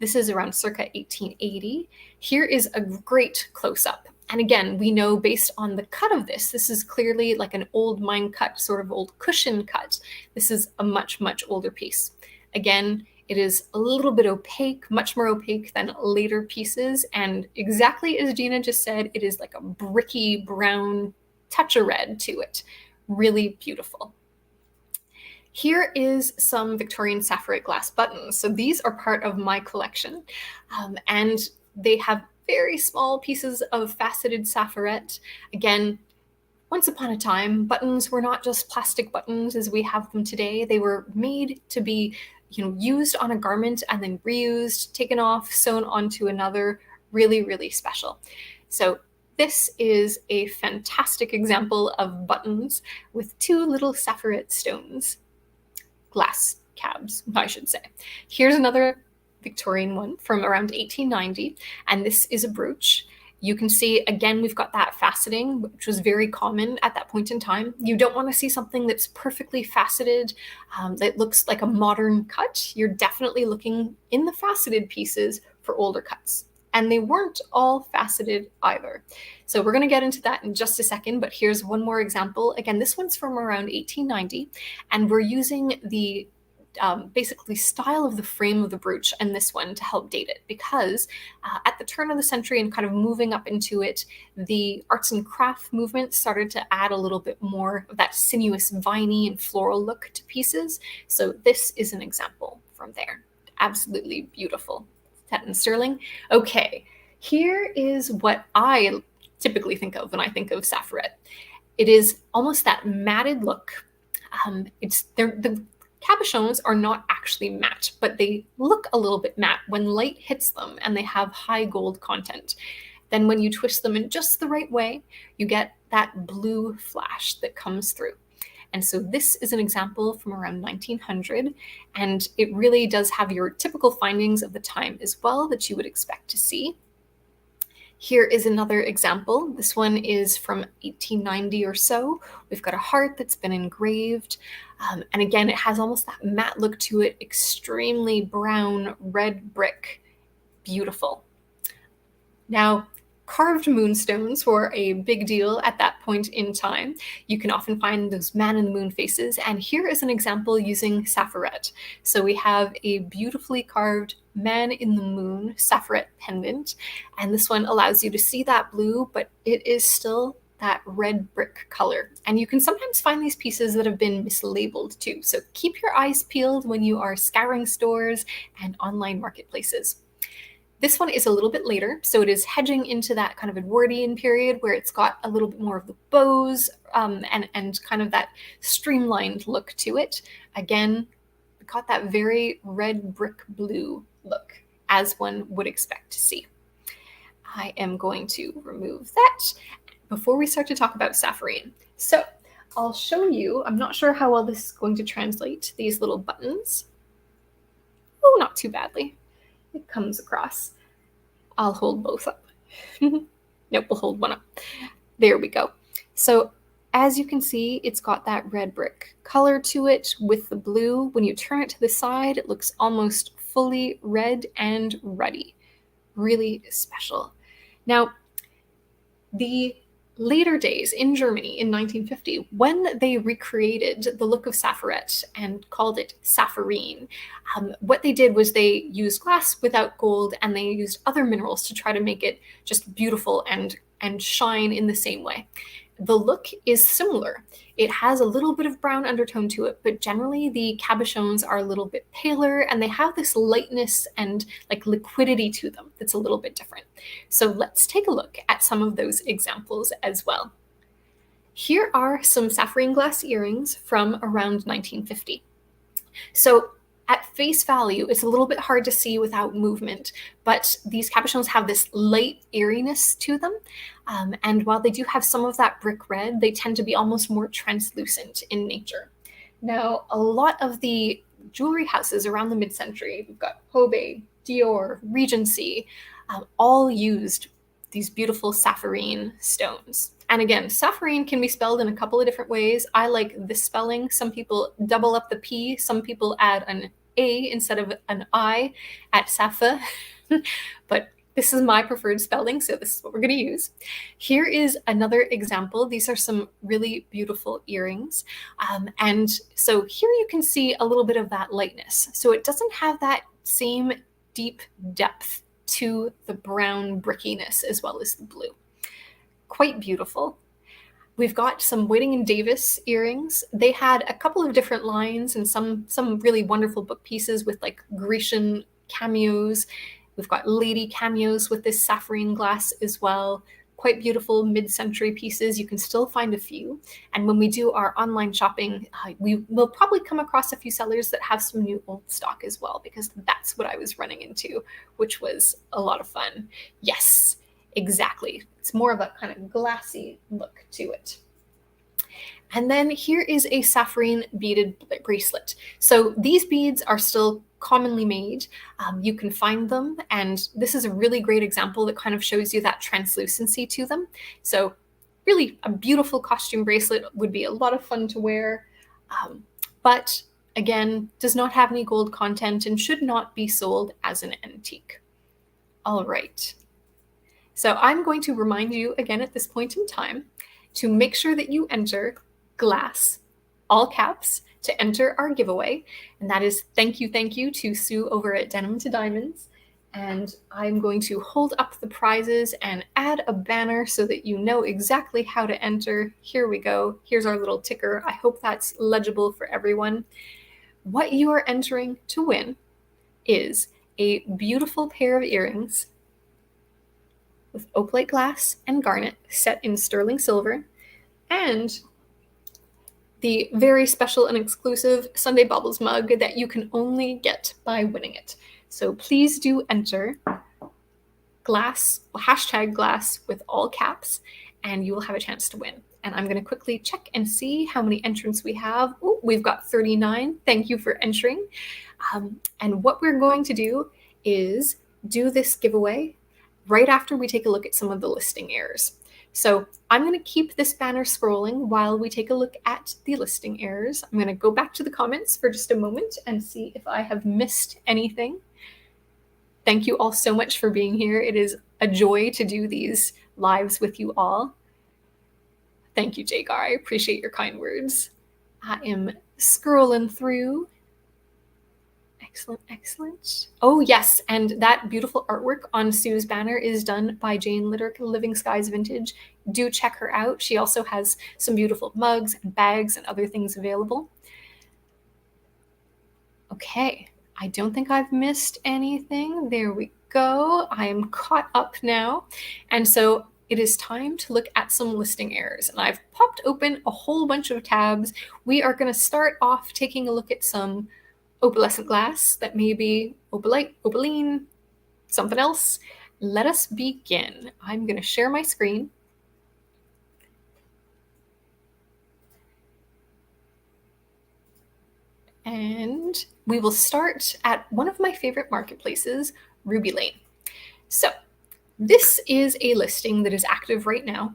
This is around circa 1880. Here is a great close-up. And again, we know based on the cut of this, this is clearly like an old mine cut, sort of old cushion cut. This is a much, much older piece. Again, it is a little bit opaque, much more opaque than later pieces. And exactly as Gina just said, it is like a bricky brown touch of red to it. Really beautiful. Here is some Victorian saphirette glass buttons. So these are part of my collection. And they have very small pieces of faceted saphirette. Again, once upon a time, buttons were not just plastic buttons as we have them today. They were made to be, used on a garment and then reused, taken off, sewn onto another. Really, really special. So this is a fantastic example of buttons with two little saphirette stones. Glass cabs, I should say. Here's another Victorian one from around 1890, and this is a brooch. You can see, again, we've got that faceting, which was very common at that point in time. You don't want to see something that's perfectly faceted, that looks like a modern cut. You're definitely looking in the faceted pieces for older cuts. And they weren't all faceted either. So we're going to get into that in just a second, but here's one more example. Again, this one's from around 1890, and we're using the basically style of the frame of the brooch and this one to help date it, because at the turn of the century and kind of moving up into it, the arts and craft movement started to add a little bit more of that sinuous, viney and floral look to pieces. So this is an example from there. Absolutely beautiful. Set in sterling. Okay, here is what I typically think of when I think of saphirette. It is almost that matted look. The cabochons are not actually matte, but they look a little bit matte when light hits them and they have high gold content. Then when you twist them in just the right way, you get that blue flash that comes through. And so this is an example from around 1900, and it really does have your typical findings of the time as well that you would expect to see. Here is another example. This one is from 1890 or so. We've got a heart that's been engraved. And again, it has almost that matte look to it, extremely brown, red brick. Beautiful. Now, Carved moonstones were a big deal at that point in time. You can often find those man in the moon faces, and here is an example using safaret. So we have a beautifully carved man in the moon safaret pendant, and this one allows you to see that blue, but it is still that red brick color. And you can sometimes find these pieces that have been mislabeled too. So keep your eyes peeled when you are scouring stores and online marketplaces. This one is a little bit later, so it is hedging into that kind of Edwardian period where it's got a little bit more of the bows and kind of that streamlined look to it. Again, got that very red brick blue look, as one would expect to see. I am going to remove that before we start to talk about safarine. So I'll show you, I'm not sure how well this is going to translate, these little buttons. Oh, not too badly. It comes across. I'll hold both up. Nope, we'll hold one up. There we go. So as you can see, it's got that red brick color to it with the blue. When you turn it to the side, it looks almost fully red and ruddy. Really special. Now, the later days in Germany in 1950, when they recreated the look of Safaret and called it saphirine, what they did was they used glass without gold, and they used other minerals to try to make it just beautiful and shine in the same way. The look is similar. It has a little bit of brown undertone to it, but generally the cabochons are a little bit paler, and they have this lightness and like liquidity to them that's a little bit different. So let's take a look at some of those examples as well. Here are some saphirine glass earrings from around 1950. So at face value, it's a little bit hard to see without movement, but these cabochons have this light eeriness to them. And while they do have some of that brick red, they tend to be almost more translucent in nature. Now, a lot of the jewelry houses around the mid-century, we've got Hobe, Dior, Regency, all used these beautiful saphirine stones. And again, saphirine can be spelled in a couple of different ways. I like this spelling. Some people double up the P. Some people add an A instead of an I at sapha. But this is my preferred spelling, so this is what we're going to use. Here is another example. These are some really beautiful earrings. And so here you can see a little bit of that lightness. So it doesn't have that same deep depth to the brown brickiness as well as the blue. Quite beautiful. We've got some Whiting and Davis earrings. They had a couple of different lines and some really wonderful book pieces with like Grecian cameos. We've got lady cameos with this saphirine glass as well. Quite beautiful mid-century pieces. You can still find a few. And when we do our online shopping, we will probably come across a few sellers that have some new old stock as well, because that's what I was running into, which was a lot of fun. Yes, exactly. It's more of a kind of glassy look to it. And then here is a saphirine beaded bracelet. So these beads are still commonly made. You can find them, and this is a really great example that kind of shows you that translucency to them. So really a beautiful costume bracelet, would be a lot of fun to wear, but again, does not have any gold content and should not be sold as an antique. All right. So I'm going to remind you again at this point in time to make sure that you enter glass, all caps, to enter our giveaway. And that is thank you to Sue over at Denim to Diamonds. And I'm going to hold up the prizes and add a banner so that you know exactly how to enter. Here we go. Here's our little ticker. I hope that's legible for everyone. What you are entering to win is a beautiful pair of earrings with opalite glass and garnet set in sterling silver, and the very special and exclusive Sundae Baubles mug that you can only get by winning it. So please do enter glass, hashtag glass with all caps, and you will have a chance to win. And I'm going to quickly check and see how many entrants we have. Ooh, we've got 39. Thank you for entering. And what we're going to do is do this giveaway right after we take a look at some of the listing errors. So I'm going to keep this banner scrolling while we take a look at the listing errors. I'm going to go back to the comments for just a moment and see if I have missed anything. Thank you all so much for being here. It is a joy to do these lives with you all. Thank you, Jagar. I appreciate your kind words. I am scrolling through. Excellent, excellent. Oh, yes, and that beautiful artwork on Sue's banner is done by Jane Litterick, Living Skies Vintage. Do check her out. She also has some beautiful mugs and bags and other things available. Okay, I don't think I've missed anything. There we go. I am caught up now. And so it is time to look at some listing errors. And I've popped open a whole bunch of tabs. We are going to start off taking a look at some opalescent glass that may be opalite, opaline, something else. Let us begin. I'm going to share my screen. And we will start at one of my favorite marketplaces, Ruby Lane. So this is a listing that is active right now,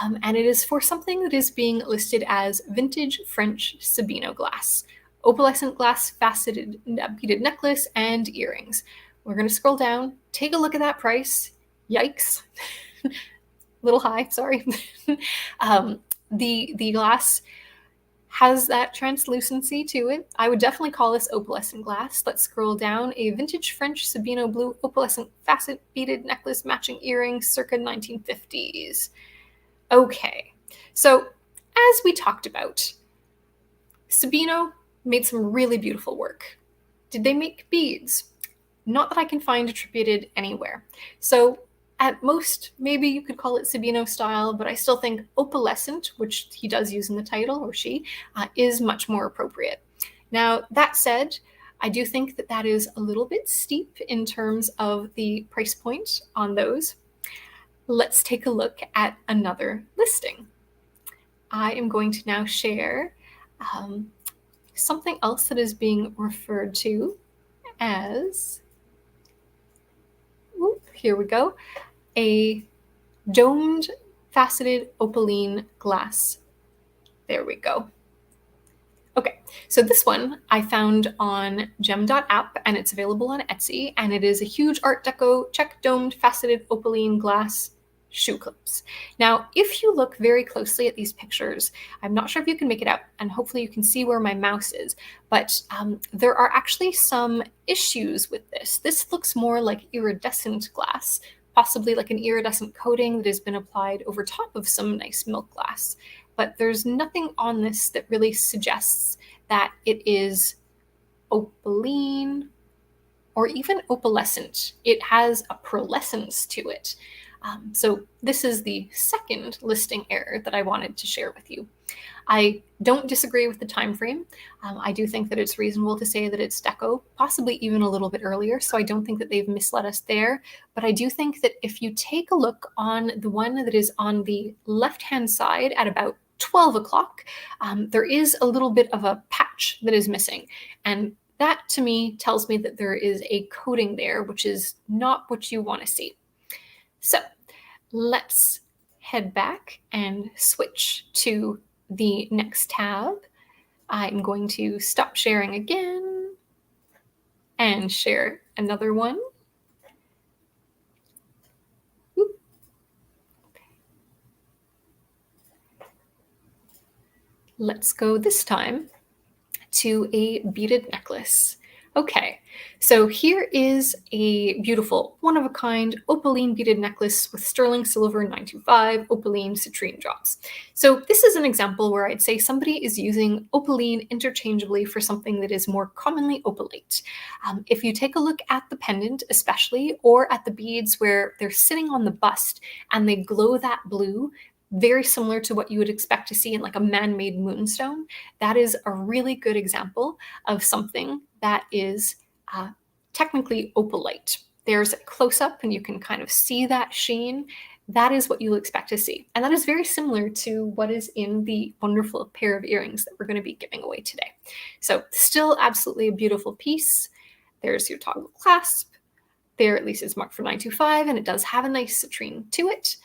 and it is for something that is being listed as vintage French Sabino glass, opalescent glass faceted beaded necklace and earrings. We're going to scroll down, take a look at that price. Yikes. Little high, sorry. The glass has that translucency to it. I would definitely call this opalescent glass. Let's scroll down. A vintage French Sabino blue opalescent facet beaded necklace matching earrings circa 1950s. Okay, so as we talked about, Sabino made some really beautiful work. Did they make beads? Not that I can find attributed anywhere. So at most, maybe you could call it Sabino style, but I still think opalescent, which he does use in the title, or she, is much more appropriate. Now, that said, I do think that that is a little bit steep in terms of the price point on those. Let's take a look at another listing. I am going to now share something else that is being referred to as, here we go, a domed faceted opaline glass. There we go. Okay, so this one I found on gem.app and it's available on Etsy, and it is a huge Art Deco check domed faceted opaline glass shoe clips. Now, if you look very closely at these pictures, I'm not sure if you can make it out, and hopefully you can see where my mouse is, but there are actually some issues with this. This looks more like iridescent glass, possibly like an iridescent coating that has been applied over top of some nice milk glass. But there's nothing on this that really suggests that it is opaline or even opalescent. It has a pearlescence to it. So this is the second listing error that I wanted to share with you. I don't disagree with the time frame. I do think that it's reasonable to say that it's deco, possibly even a little bit earlier, so I don't think that they've misled us there. But I do think that if you take a look on the one that is on the left-hand side at about 12 o'clock, there is a little bit of a patch that is missing. And that to me tells me that there is a coating there, which is not what you want to see. So let's head back and switch to the next tab. I'm going to stop sharing again and share another one. Oop. Let's go this time to a beaded necklace. Okay, so here is a beautiful one-of-a-kind opaline beaded necklace with sterling silver 925 opaline citrine drops. So this is an example where I'd say somebody is using opaline interchangeably for something that is more commonly opalite. If you take a look at the pendant especially, or at the beads where they're sitting on the bust and they glow that blue, very similar to what you would expect to see in like a man-made moonstone, that is a really good example of something that is technically opalite. There's a close-up and you can kind of see that sheen. That is what you'll expect to see. And that is very similar to what is in the wonderful pair of earrings that we're going to be giving away today. So still absolutely a beautiful piece. There's your toggle clasp. There at least it's marked for 925 and it does have a nice citrine to it.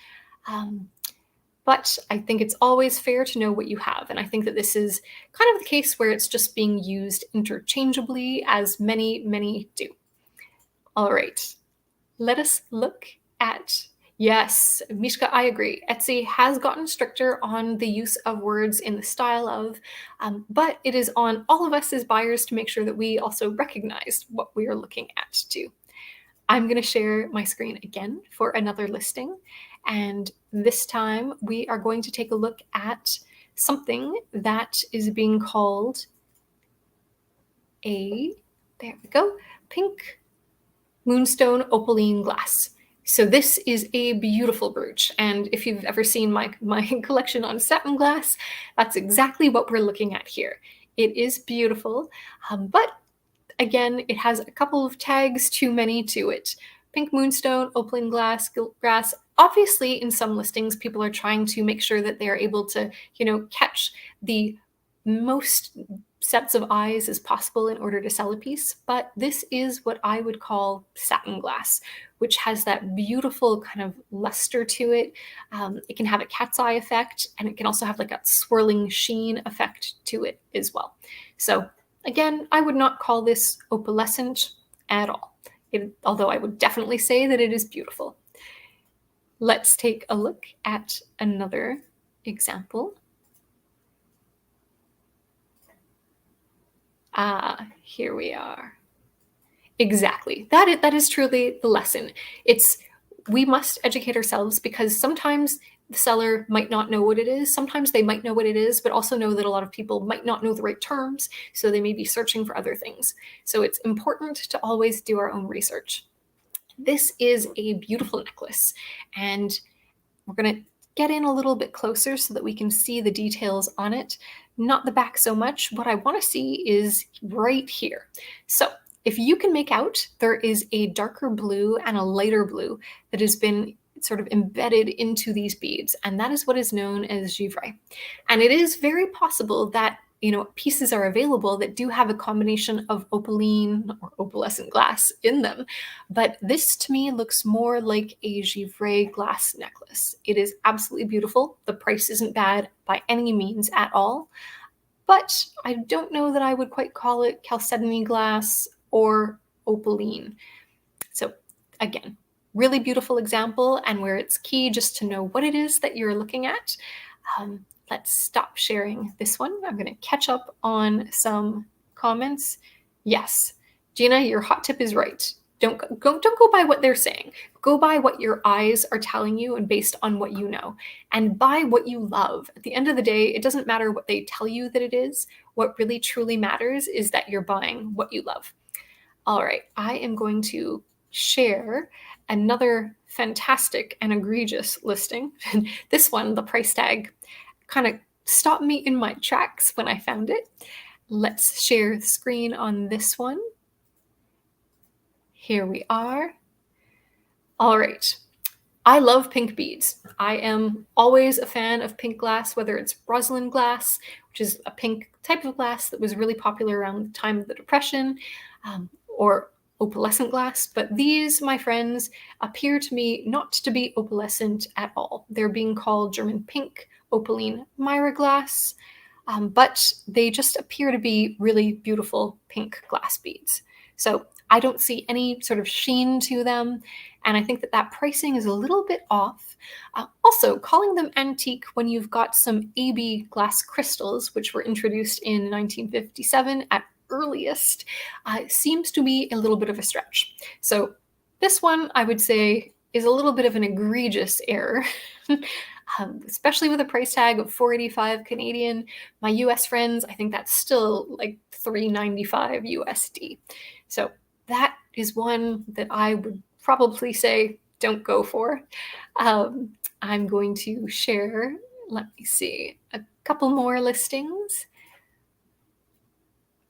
But I think it's always fair to know what you have. And I think that this is kind of the case where it's just being used interchangeably, as many do. All right, let us look at. Yes, Mishka, I agree. Etsy has gotten stricter on the use of words in the style of, but it is on all of us as buyers to make sure that we also recognize what we are looking at too. I'm going to share my screen again for another listing. And this time we are going to take a look at something that is being called there we go, pink moonstone opaline glass. So this is a beautiful brooch. And if you've ever seen my collection on satin glass, that's exactly what we're looking at here. It is beautiful, but again, it has a couple of tags too many to it. Pink moonstone, opaline glass, gilt grass. Obviously, in some listings, people are trying to make sure that they're able to, catch the most sets of eyes as possible in order to sell a piece. But this is what I would call satin glass, which has that beautiful kind of luster to it. It can have a cat's eye effect, and it can also have like a swirling sheen effect to it as well. So again, I would not call this opalescent at all, although I would definitely say that it is beautiful. Let's take a look at another example. Here we are. Exactly. That is truly the lesson. We must educate ourselves, because sometimes the seller might not know what it is. Sometimes they might know what it is, but also know that a lot of people might not know the right terms, so they may be searching for other things. So it's important to always do our own research. This is a beautiful necklace, and we're going to get in a little bit closer so that we can see the details on it. Not the back so much. What I want to see is right here. So if you can make out, there is a darker blue and a lighter blue that has been sort of embedded into these beads, and that is what is known as givre. And it is very possible that pieces are available that do have a combination of opaline or opalescent glass in them. But this to me looks more like a givre glass necklace. It is absolutely beautiful. The price isn't bad by any means at all. But I don't know that I would quite call it chalcedony glass or opaline. So again, really beautiful example, and where it's key just to know what it is that you're looking at. Let's stop sharing this one. I'm going to catch up on some comments. Yes, Gina, your hot tip is right. Don't go by what they're saying. Go by what your eyes are telling you and based on what you know. And buy what you love. At the end of the day, it doesn't matter what they tell you that it is. What really truly matters is that you're buying what you love. All right, I am going to share another fantastic and egregious listing. This one, the price tag, kind of stopped me in my tracks when I found it. Let's share the screen on this one. Here we are. All right. I love pink beads. I am always a fan of pink glass, whether it's roselyn glass, which is a pink type of glass that was really popular around the time of the Depression, or opalescent glass. But these, my friends, appear to me not to be opalescent at all. They're being called German pink, opaline Myra glass, but they just appear to be really beautiful pink glass beads. So I don't see any sort of sheen to them, and I think that pricing is a little bit off. Also, calling them antique when you've got some AB glass crystals, which were introduced in 1957 at earliest, seems to be a little bit of a stretch. So this one, I would say, is a little bit of an egregious error. Especially with a price tag of $485 Canadian. My US friends, I think that's still like $395 USD. So that is one that I would probably say don't go for. I'm going to share, let me see, a couple more listings.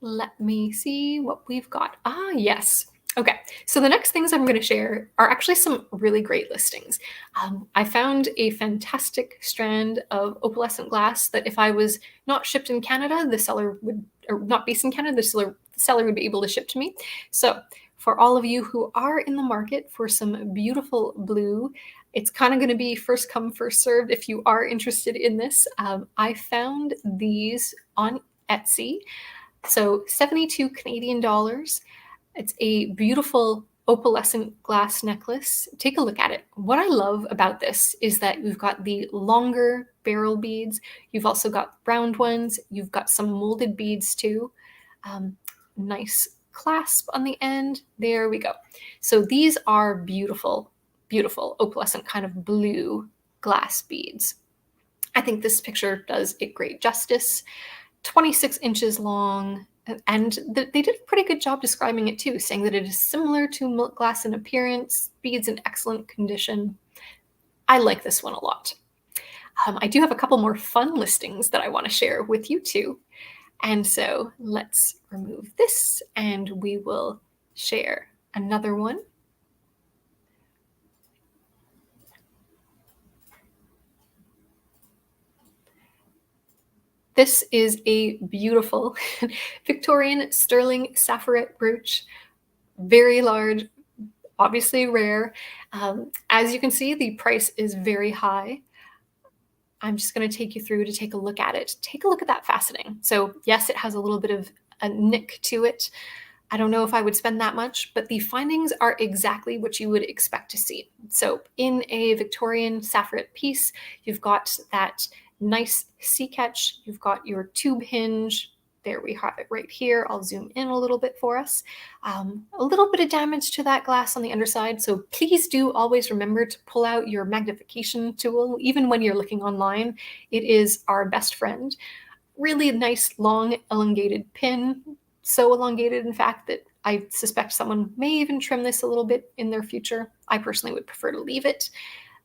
Let me see what we've got. Yes. Okay, so the next things I'm going to share are actually some really great listings. I found a fantastic strand of opalescent glass that if I was not shipped in Canada, the seller would, or not based in Canada, the seller would be able to ship to me. So for all of you who are in the market for some beautiful blue, it's kind of going to be first come, first served if you are interested in this. I found these on Etsy. So 72 Canadian dollars. It's a beautiful opalescent glass necklace. Take a look at it. What I love about this is that you've got the longer barrel beads. You've also got round ones. You've got some molded beads too. Um, nice clasp on the end. There we go. So these are beautiful, beautiful opalescent kind of blue glass beads. I think this picture does it great justice. 26 inches long, and they did a pretty good job describing it too, saying that it is similar to milk glass in appearance, beads in excellent condition. I like this one a lot. I do have a couple more fun listings that I want to share with you too. And so let's remove this and we will share another one. This is a beautiful Victorian sterling saphirette brooch, very large, obviously rare. As you can see, the price is very high. I'm just going to take you through to take a look at it. Take a look at that faceting. So yes, it has a little bit of a nick to it. I don't know if I would spend that much, but the findings are exactly what you would expect to see. So in a Victorian saffret piece, you've got that nice sea catch, you've got your tube hinge. There we have it right here. I'll zoom in a little bit for us. A little bit of damage to that glass on the underside. So please do always remember to pull out your magnification tool, even when you're looking online. It is our best friend. Really nice, long, elongated pin. So elongated, in fact, that I suspect someone may even trim this a little bit in their future. I personally would prefer to leave it.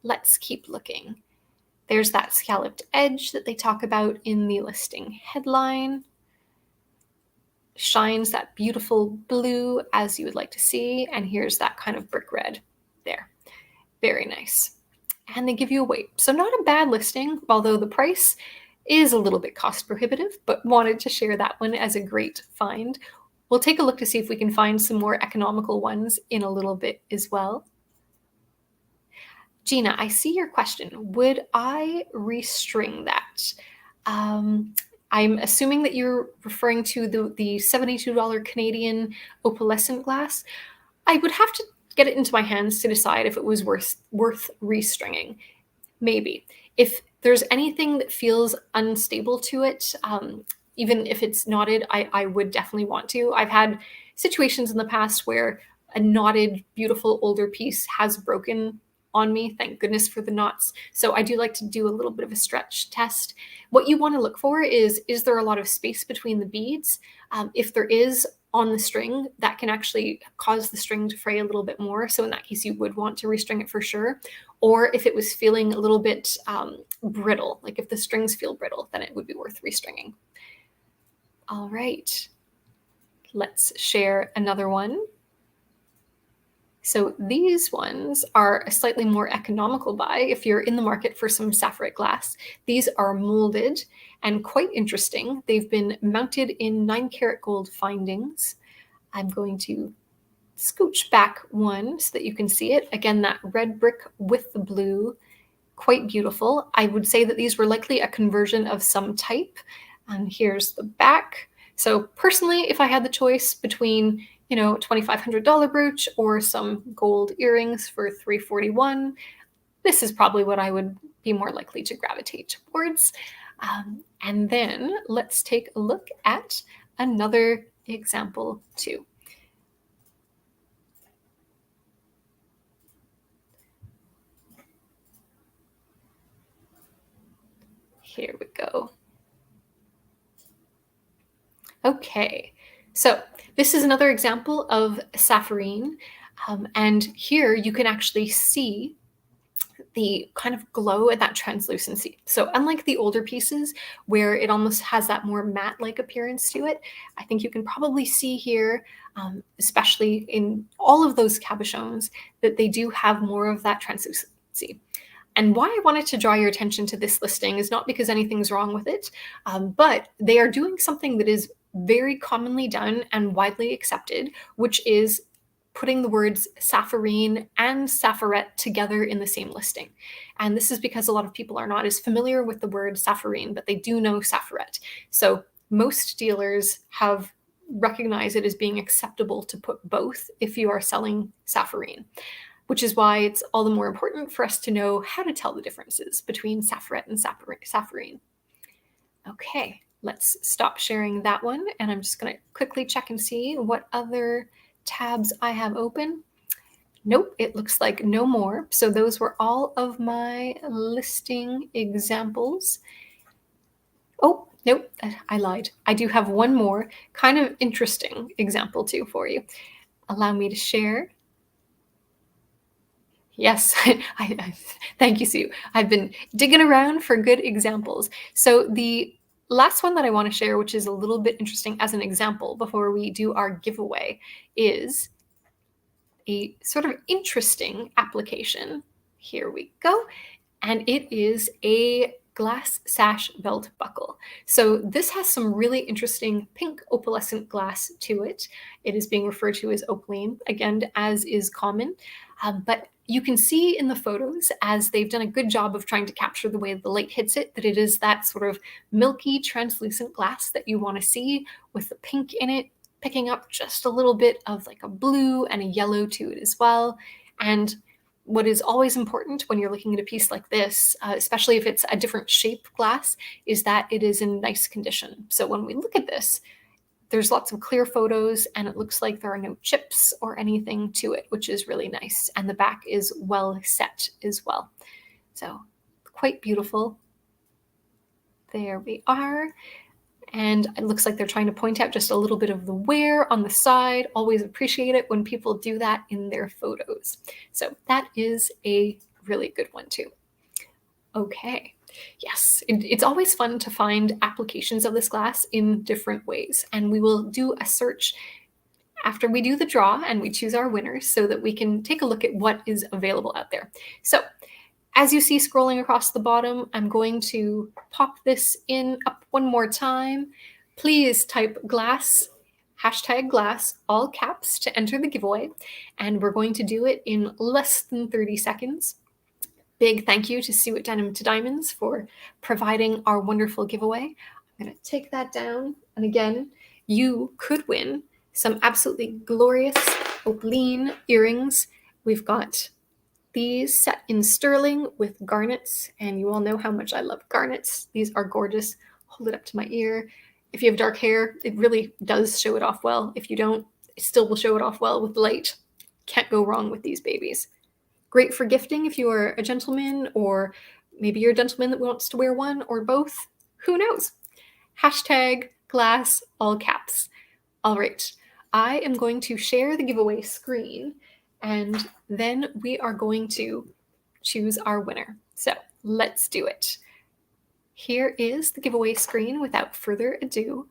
Let's keep looking. There's that scalloped edge that they talk about in the listing headline. Shines that beautiful blue as you would like to see. And here's that kind of brick red there. Very nice. And they give you a weight. So not a bad listing, although the price is a little bit cost prohibitive, but wanted to share that one as a great find. We'll take a look to see if we can find some more economical ones in a little bit as well. Gina, I see your question. Would I restring that? I'm assuming that you're referring to the $72 Canadian opalescent glass. I would have to get it into my hands to decide if it was worth restringing. Maybe. If there's anything that feels unstable to it, even if it's knotted, I would definitely want to. I've had situations in the past where a knotted, beautiful older piece has broken on me. Thank goodness for the knots. So I do like to do a little bit of a stretch test. What you want to look for is there a lot of space between the beads? If there is on the string, that can actually cause the string to fray a little bit more. So in that case, you would want to restring it for sure. Or if it was feeling a little bit brittle, like if the strings feel brittle, then it would be worth restringing. All right, let's share another one. So these ones are a slightly more economical buy if you're in the market for some saffret glass. These are molded and quite interesting. They've been mounted in 9-karat gold findings. I'm going to scooch back one so that you can see it. Again, that red brick with the blue, quite beautiful. I would say that these were likely a conversion of some type. And here's the back. So personally, if I had the choice between, a $2,500 brooch or some gold earrings for $341, this is probably what I would be more likely to gravitate towards. And then let's take a look at another example too. Here we go. Okay, so this is another example of safarine. And here you can actually see the kind of glow and that translucency. So unlike the older pieces where it almost has that more matte-like appearance to it, I think you can probably see here, especially in all of those cabochons, that they do have more of that translucency. And why I wanted to draw your attention to this listing is not because anything's wrong with it, but they are doing something that is very commonly done and widely accepted, which is putting the words saphirine and safaret together in the same listing. And this is because a lot of people are not as familiar with the word saphirine, but they do know safaret. So most dealers have recognize it as being acceptable to put both if you are selling safarine, which is why it's all the more important for us to know how to tell the differences between safaret and safarine. Okay, let's stop sharing that one, and I'm just going to quickly check and see what other tabs I have open. Nope, it looks like no more. So those were all of my listing examples. Oh, nope, I lied. I do have one more kind of interesting example too for you. Allow me to share. Yes, thank you, Sue. I've been digging around for good examples. So the last one that I want to share, which is a little bit interesting as an example before we do our giveaway, is a sort of interesting application. Here we go. And it is a glass sash belt buckle. So this has some really interesting pink opalescent glass to it. It is being referred to as opaline, again, as is common. But you can see in the photos, as they've done a good job of trying to capture the way the light hits it, that it is that sort of milky, translucent glass that you want to see with the pink in it, picking up just a little bit of like a blue and a yellow to it as well. And what is always important when you're looking at a piece like this, especially if it's a different shape glass, is that it is in nice condition. So when we look at this, there's lots of clear photos and it looks like there are no chips or anything to it, which is really nice. And the back is well set as well. So quite beautiful. There we are. And it looks like they're trying to point out just a little bit of the wear on the side. Always appreciate it when people do that in their photos. So that is a really good one too. Okay, yes, it's always fun to find applications of this glass in different ways. And we will do a search after we do the draw and we choose our winners so that we can take a look at what is available out there. So as you see scrolling across the bottom, I'm going to pop this in up one more time. Please type glass, #glass, all caps to enter the giveaway. And we're going to do it in less than 30 seconds. Big thank you to Sue at Denim to Diamonds for providing our wonderful giveaway. I'm going to take that down. And again, you could win some absolutely glorious opaline earrings. We've got these set in sterling with garnets, and you all know how much I love garnets. These are gorgeous. Hold it up to my ear. If you have dark hair, it really does show it off well. If you don't, it still will show it off well with light. Can't go wrong with these babies. Great for gifting if you are a gentleman, or maybe you're a gentleman that wants to wear one or both. Who knows? #glass, all caps. All right, I am going to share the giveaway screen, and then we are going to choose our winner. So let's do it. Here is the giveaway screen without further ado.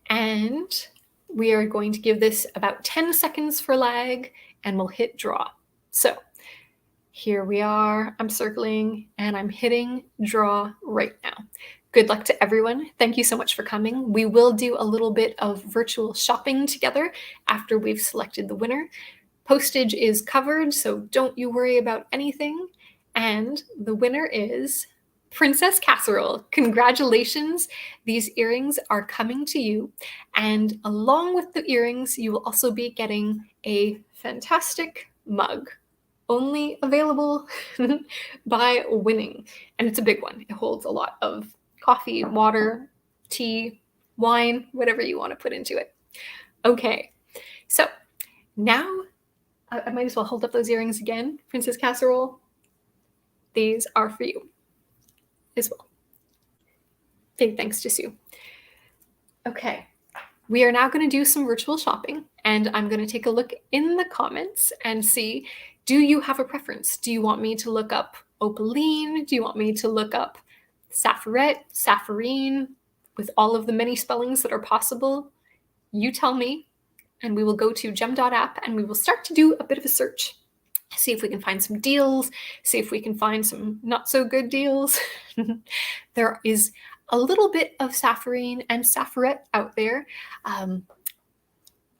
And we are going to give this about 10 seconds for lag and we'll hit draw. So here we are. I'm circling and I'm hitting draw right now. Good luck to everyone. Thank you so much for coming. We will do a little bit of virtual shopping together after we've selected the winner. Postage is covered, so don't you worry about anything. And the winner is Princess Casserole. Congratulations. These earrings are coming to you. And along with the earrings, you will also be getting a fantastic mug, only available by winning. And it's a big one. It holds a lot of coffee, water, tea, wine, whatever you want to put into it. Okay, so now I might as well hold up those earrings again. Princess Casserole, these are for you as well. Big thanks to Sue. Okay, we are now going to do some virtual shopping, and I'm going to take a look in the comments and see, do you have a preference? Do you want me to look up opaline? Do you want me to look up Safaret, saphirine, with all of the many spellings that are possible? You tell me, and we will go to gem.app and we will start to do a bit of a search. See if we can find some deals, see if we can find some not so good deals. There is a little bit of saphirine and safaret out there.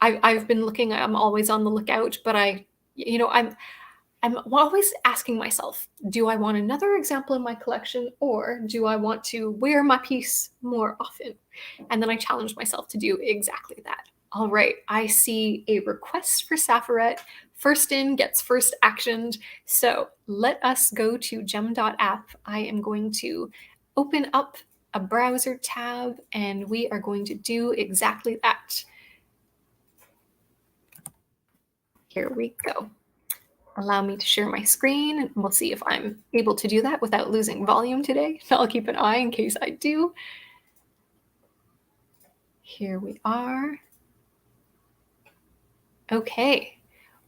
I've been looking, I'm always on the lookout, but I I'm always asking myself, do I want another example in my collection, or do I want to wear my piece more often? And then I challenge myself to do exactly that. All right, I see a request for Safaret. First in gets first actioned. So let us go to gem.app. I am going to open up a browser tab and we are going to do exactly that. Here we go. Allow me to share my screen and we'll see if I'm able to do that without losing volume today. I'll keep an eye in case I do. Here we are. Okay,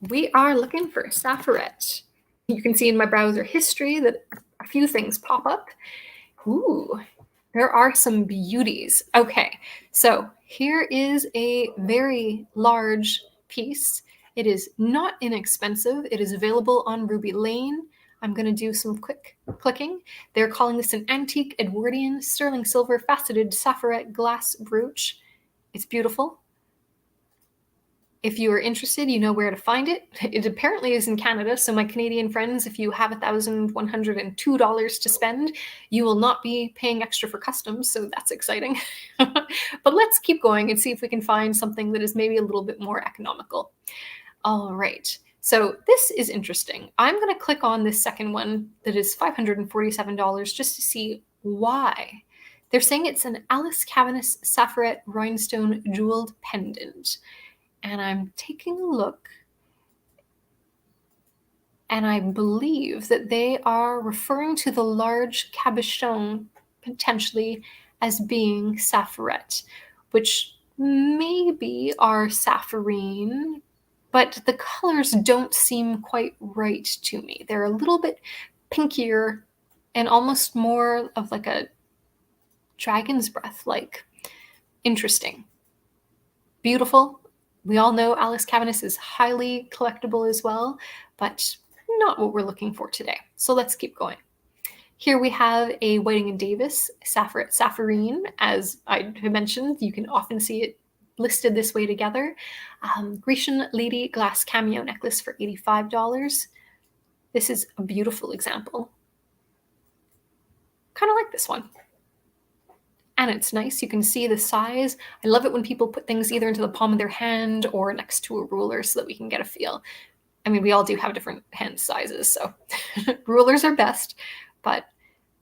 we are looking for Safaret. You can see in my browser history that a few things pop up. Ooh, there are some beauties. Okay, so here is a very large piece. It is not inexpensive. It is available on Ruby Lane. I'm going to do some quick clicking. They're calling this an antique Edwardian sterling silver faceted Safaret glass brooch. It's beautiful. If you are interested, you know where to find it. It apparently is in Canada, so my Canadian friends, if you have $1,102 to spend, you will not be paying extra for customs, so that's exciting. But let's keep going and see if we can find something that is maybe a little bit more economical. All right, so this is interesting. I'm going to click on this second one that is $547 just to see why. They're saying it's an Alice Cavanis Safaret rhinestone jeweled pendant. And I'm taking a look, and I believe that they are referring to the large cabochon potentially as being Safaret, which maybe are saphirine, but the colors don't seem quite right to me. They're a little bit pinkier and almost more of like a dragon's breath, like interesting. Beautiful. We all know Alice Cavanis is highly collectible as well, but not what we're looking for today. So let's keep going. Here we have a Whiting & Davis Safaret saphirine. As I mentioned, you can often see it listed this way together. Grecian Lady glass cameo necklace for $85. This is a beautiful example. Kind of like this one. And it's nice. You can see the size. I love it when people put things either into the palm of their hand or next to a ruler so that we can get a feel. I mean, we all do have different hand sizes, so rulers are best. But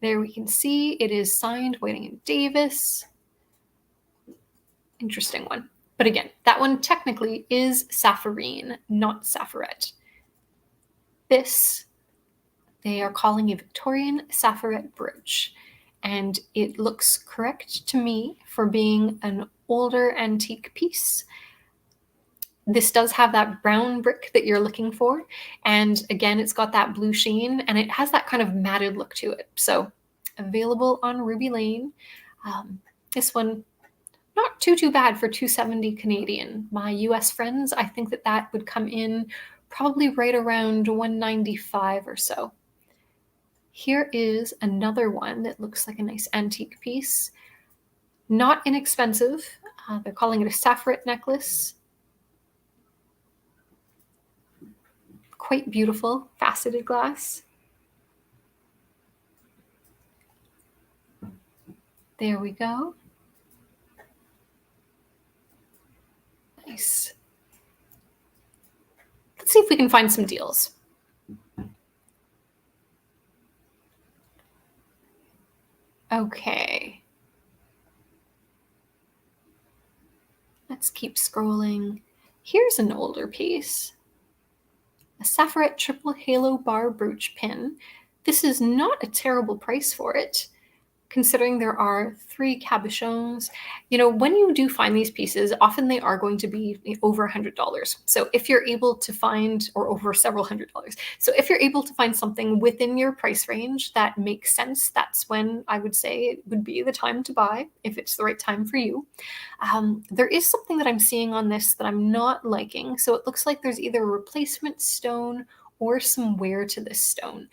there we can see it is signed Whiting & Davis. Interesting one. But again, that one technically is saphirine, not Safaret. This, they are calling a Victorian Safaret brooch. And it looks correct to me for being an older antique piece. This does have that brown brick that you're looking for. And again, it's got that blue sheen and it has that kind of matted look to it. So available on Ruby Lane. This one, not too bad for $270 Canadian. My US friends, I think that would come in probably right around $195 or so. Here is another one that looks like a nice antique piece. Not inexpensive. They're calling it a saphirine necklace. Quite beautiful, faceted glass. There we go. Nice. Let's see if we can find some deals. Okay. Let's keep scrolling. Here's an older piece. A Safaret triple halo bar brooch pin. This is not a terrible price for it, considering there are 3 cabochons. You know, when you do find these pieces, often they are going to be over $100. So if you're able to find, or over several $100s. So if you're able to find something within your price range that makes sense, that's when I would say it would be the time to buy, if it's the right time for you. There is something that I'm seeing on this that I'm not liking. So it looks like there's either a replacement stone or some wear to this stone.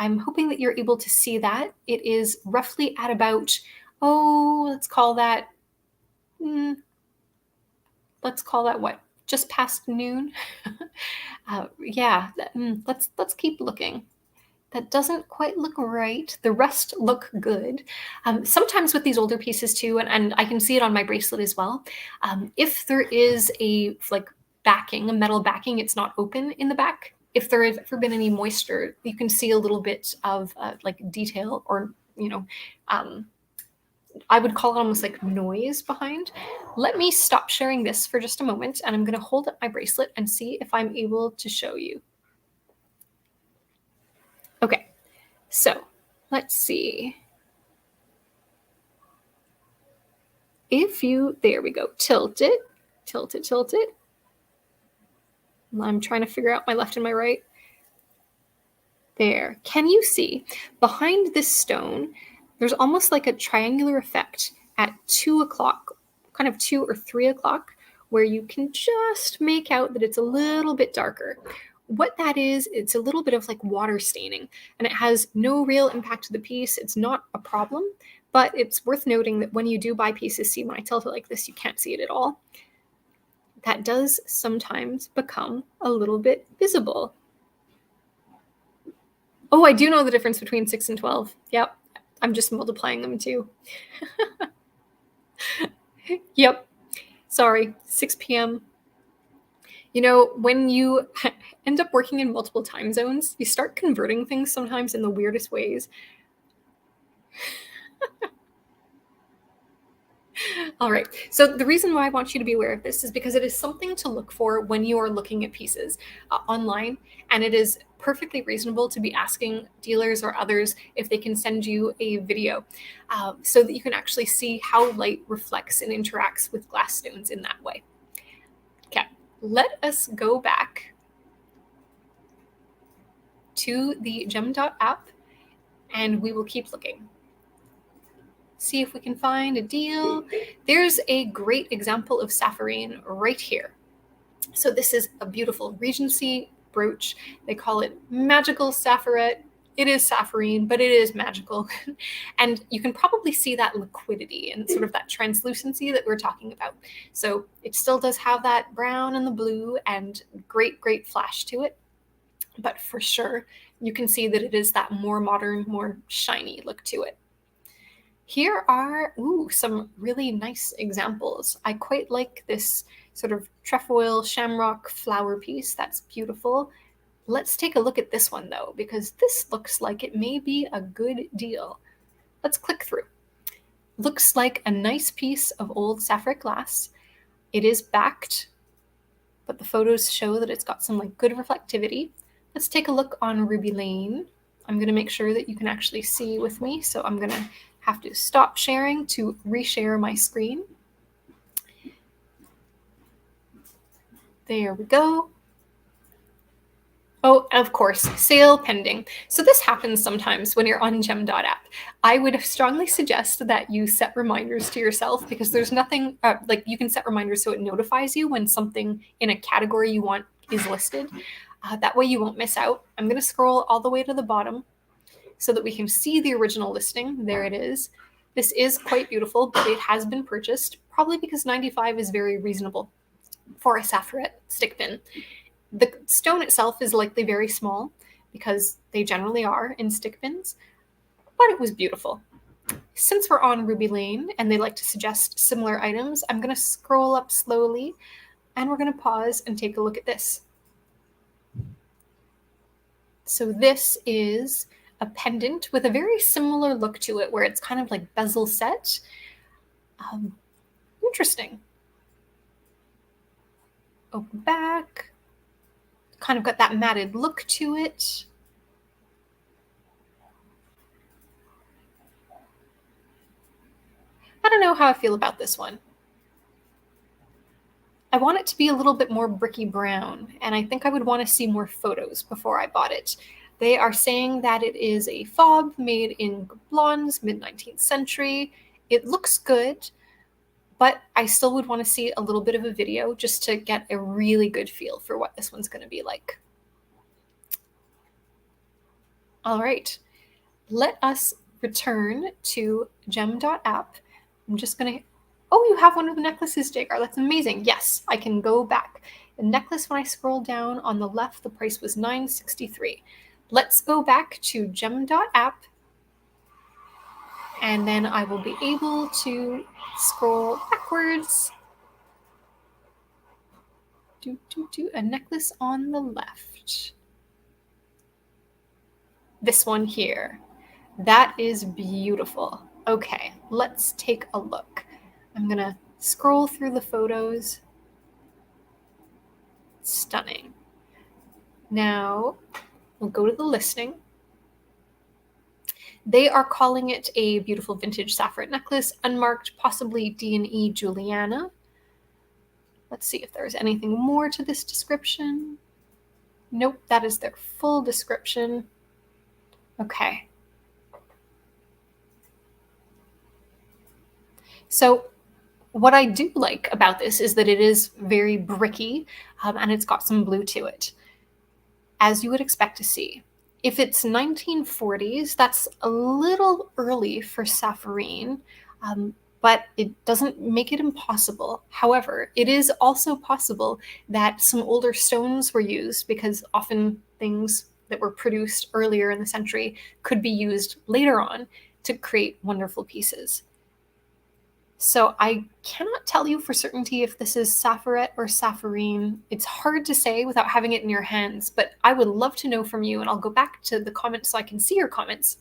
I'm hoping that you're able to see that. It is roughly at about, let's call that what, just past noon. Yeah, let's keep looking. That doesn't quite look right. The rest look good. Sometimes with these older pieces too, and I can see it on my bracelet as well. If there is a backing, a metal backing, it's not open in the back. If there has ever been any moisture, you can see a little bit of detail, or I would call it almost like noise behind. Let me stop sharing this for just a moment, and I'm going to hold up my bracelet and see if I'm able to show you. Okay, so let's see. If you, there we go, tilt it, tilt it, tilt it. I'm trying to figure out my left and my right. There. Can you see behind this stone, there's almost like a triangular effect at 2 o'clock, kind of 2 or 3 o'clock, where you can just make out that it's a little bit darker. What that is, it's a little bit of like water staining, and it has no real impact to the piece. It's not a problem, but it's worth noting that when you do buy pieces, see when I tilt it like this, you can't see it at all. That does sometimes become a little bit visible. Oh, I do know the difference between 6 and 12. Yep. I'm just multiplying them too. Yep. Sorry, 6 p.m. You know, when you end up working in multiple time zones, you start converting things sometimes in the weirdest ways. All right. So the reason why I want you to be aware of this is because it is something to look for when you are looking at pieces online, and it is perfectly reasonable to be asking dealers or others if they can send you a video so that you can actually see how light reflects and interacts with glass stones in that way. Okay, let us go back to the Gem.app app, and we will keep looking. See if we can find a deal. There's a great example of saphirine right here. So this is a beautiful Regency brooch. They call it magical safaret. It is saphirine, but it is magical. And you can probably see that liquidity and sort of that translucency that we're talking about. So it still does have that brown and the blue and great, great flash to it. But for sure, you can see that it is that more modern, more shiny look to it. Here are some really nice examples. I quite like this sort of trefoil shamrock flower piece. That's beautiful. Let's take a look at this one though, because this looks like it may be a good deal. Let's click through. Looks like a nice piece of old safaret glass. It is backed, but the photos show that it's got some like good reflectivity. Let's take a look on Ruby Lane. I'm going to make sure that you can actually see with me, so I'm going to have to stop sharing to reshare my screen. There we go. Oh, of course, sale pending. So this happens sometimes when you're on Gem.app. I would strongly suggest that you set reminders to yourself, because there's nothing like you can set reminders so it notifies you when something in a category you want is listed. That way you won't miss out. I'm going to scroll all the way to the bottom so that we can see the original listing. There it is. This is quite beautiful, but it has been purchased, probably because 95 is very reasonable for a saphirite stick pin. The stone itself is likely very small, because they generally are in stick pins, but it was beautiful. Since we're on Ruby Lane and they like to suggest similar items, I'm going to scroll up slowly and we're going to pause and take a look at this. So this is a pendant with a very similar look to it, where it's kind of like bezel set. Interesting. Open back. Kind of got that matted look to it. I don't know how I feel about this one. I want it to be a little bit more bricky brown, and I think I would want to see more photos before I bought it. They are saying that it is a fob made in Blondes, mid-19th century. It looks good, but I still would want to see a little bit of a video just to get a really good feel for what this one's going to be like. All right, let us return to Gem.app. I'm just going to Oh, you have one of the necklaces, Jagar. That's amazing. Yes, I can go back. The necklace, when I scroll down on the left, the price was $9.63. Let's go back to gem.app, and then I will be able to scroll backwards. A necklace on the left. This one here. That is beautiful. Okay, let's take a look. I'm gonna scroll through the photos. Stunning. Now, we'll go to the listing. They are calling it a beautiful vintage Safaret necklace, unmarked, possibly D&E Juliana. Let's see if there's anything more to this description. Nope, that is their full description. Okay. So what I do like about this is that it is very bricky, and it's got some blue to it, as you would expect to see. If it's 1940s, that's a little early for saphirine, but it doesn't make it impossible. However, it is also possible that some older stones were used, because often things that were produced earlier in the century could be used later on to create wonderful pieces. So I cannot tell you for certainty if this is safaret or safarine. It's hard to say without having it in your hands, but I would love to know from you, and I'll go back to the comments so I can see your comments.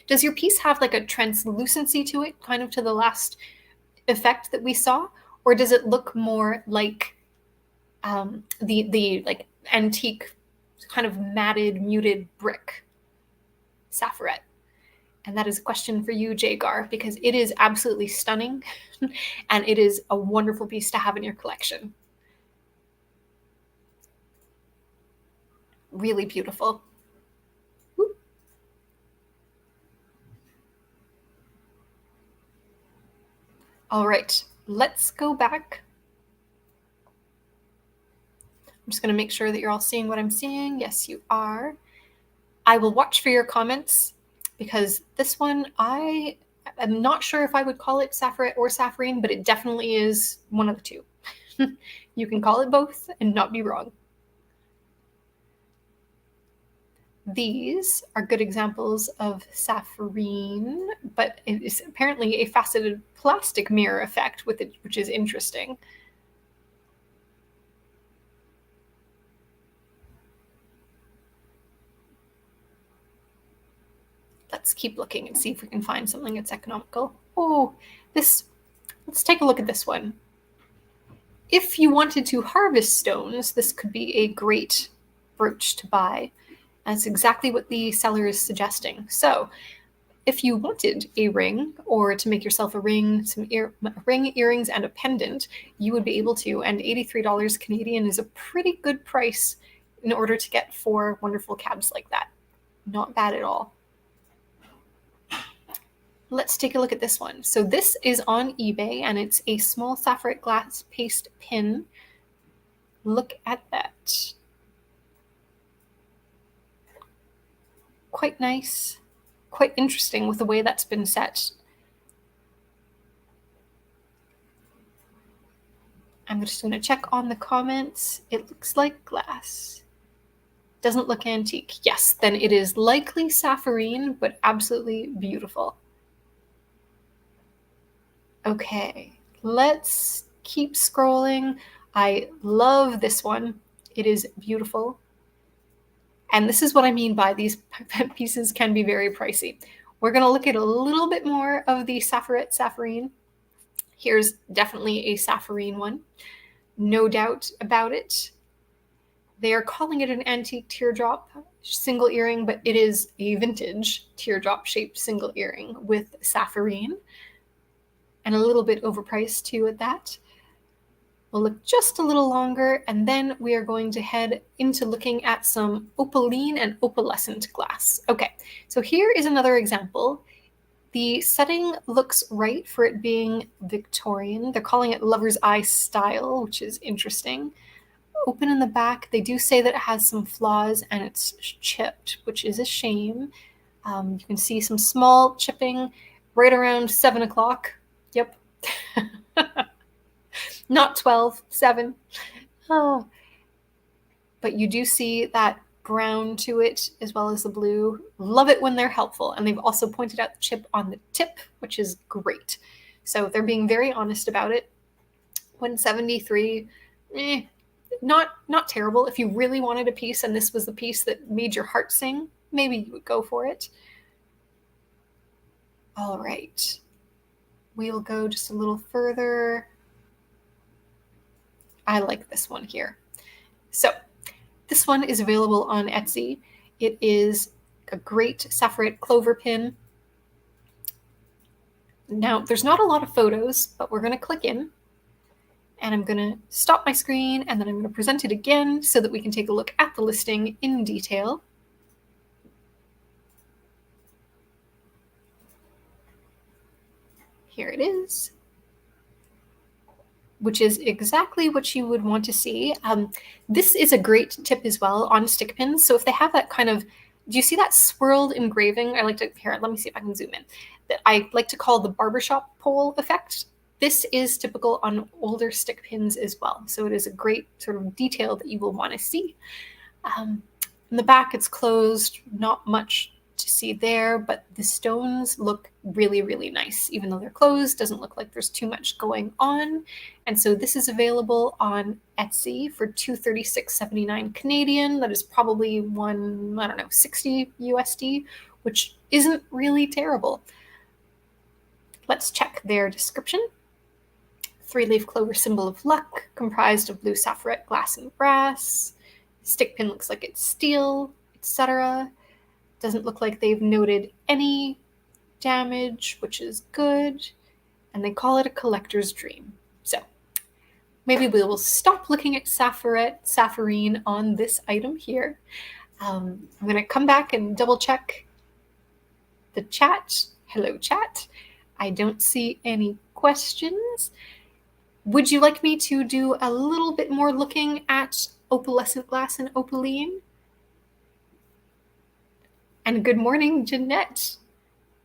Does your piece have like a translucency to it, kind of to the last effect that we saw? Or does it look more like the like antique kind of matted, muted brick safaret? And that is a question for you, Jagar, because it is absolutely stunning and it is a wonderful piece to have in your collection. Really beautiful. Whoop. All right, let's go back. I'm just going to make sure that you're all seeing what I'm seeing. Yes, you are. I will watch for your comments, because this one, I am not sure if I would call it safaret or safarine, but it definitely is one of the two. You can call it both and not be wrong. These are good examples of saphirine, but it is apparently a faceted plastic mirror effect with it, which is interesting. Let's keep looking and see if we can find something that's economical. Oh, let's take a look at this one. If you wanted to harvest stones, this could be a great brooch to buy. That's exactly what the seller is suggesting. So if you wanted a ring, or to make yourself a ring, ring, earrings, and a pendant, you would be able to, and $83 Canadian is a pretty good price in order to get 4 wonderful cabs like that. Not bad at all. Let's take a look at this one. So this is on eBay, and it's a small safaret glass paste pin. Look at that. Quite nice, quite interesting with the way that's been set. I'm just going to check on the comments. It looks like glass. Doesn't look antique. Yes, then it is likely saphirine, but absolutely beautiful. Okay, let's keep scrolling. I love this one. It is beautiful. And this is what I mean by these pieces can be very pricey. We're going to look at a little bit more of the safaret safarine. Here's definitely a safarine one. No doubt about it. They are calling it an antique teardrop single earring, but it is a vintage teardrop shaped single earring with saphirine, and a little bit overpriced too at that. We'll look just a little longer, and then we are going to head into looking at some opaline and opalescent glass. Okay, so here is another example. The setting looks right for it being Victorian. They're calling it Lover's Eye style, which is interesting. Open in the back. They do say that it has some flaws and it's chipped, which is a shame. You can see some small chipping right around 7 o'clock. Yep. Not 12, 7. Oh. But you do see that brown to it as well as the blue. Love it when they're helpful. And they've also pointed out the chip on the tip, which is great. So they're being very honest about it. 173, not terrible. If you really wanted a piece and this was the piece that made your heart sing, maybe you would go for it. All right. We'll go just a little further. I like this one here. So this one is available on Etsy. It is a great Safaret clover pin. Now, there's not a lot of photos, but we're going to click in. And I'm going to stop my screen, and then I'm going to present it again so that we can take a look at the listing in detail. Here it is, which is exactly what you would want to see. This is a great tip as well on stick pins. So if they have that kind of, do you see that swirled engraving? I like to, here, let me see if I can zoom in, that I like to call the barbershop pole effect. This is typical on older stick pins as well. So it is a great sort of detail that you will want to see. In the back, it's closed, not much to see there, but the stones look really, really nice. Even though they're closed, doesn't look like there's too much going on. And so this is available on Etsy for $236.79 Canadian. That is probably $60 USD, which isn't really terrible. Let's check their description. 3-leaf clover symbol of luck, comprised of blue saphirite, glass, and brass. Stick pin looks like it's steel, etc. Doesn't look like they've noted any damage, which is good. And they call it a collector's dream. So maybe we will stop looking at safarine on this item here. I'm going to come back and double check the chat. Hello, chat. I don't see any questions. Would you like me to do a little bit more looking at opalescent glass and opaline? And good morning, Jeanette.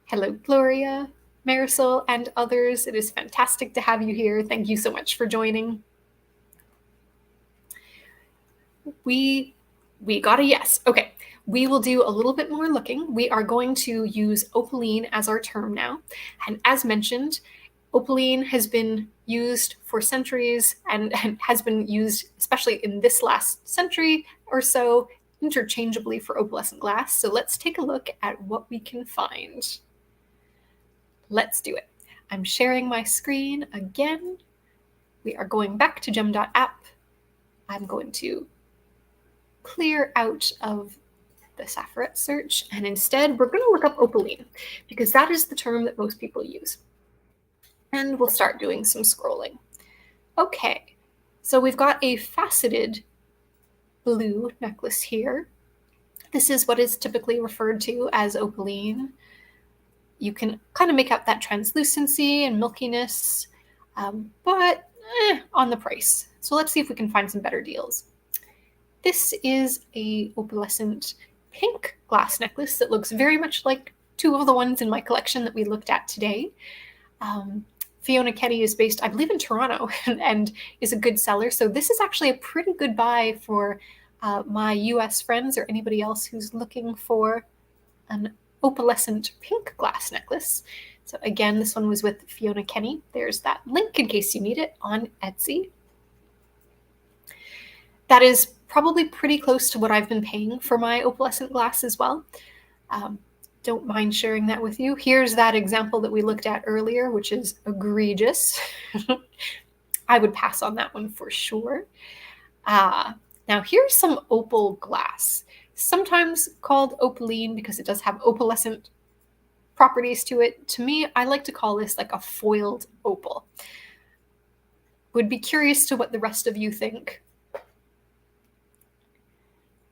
Hello, Gloria, Marisol, and others. It is fantastic to have you here. Thank you so much for joining. We got a yes. Okay, we will do a little bit more looking. We are going to use opaline as our term now. And as mentioned, opaline has been used for centuries and has been used, especially in this last century or so, interchangeably for opalescent glass. So let's take a look at what we can find. Let's do it. I'm sharing my screen again. We are going back to gem.app. I'm going to clear out of the Safaret search, and instead we're going to look up opaline because that is the term that most people use. And we'll start doing some scrolling. Okay, so we've got a faceted blue necklace here. This is what is typically referred to as opaline. You can kind of make out that translucency and milkiness, but on the price. So let's see if we can find some better deals. This is a opalescent pink glass necklace that looks very much like two of the ones in my collection that we looked at today. Fiona Kenny is based, I believe, in Toronto and is a good seller. So this is actually a pretty good buy for my US friends or anybody else who's looking for an opalescent pink glass necklace. So again, this one was with Fiona Kenny. There's that link in case you need it on Etsy. That is probably pretty close to what I've been paying for my opalescent glass as well. Don't mind sharing that with you. Here's that example that we looked at earlier, which is egregious. I would pass on that one for sure. Now here's some opal glass, sometimes called opaline because it does have opalescent properties to it. To me, I like to call this like a foiled opal. Would be curious to what the rest of you think.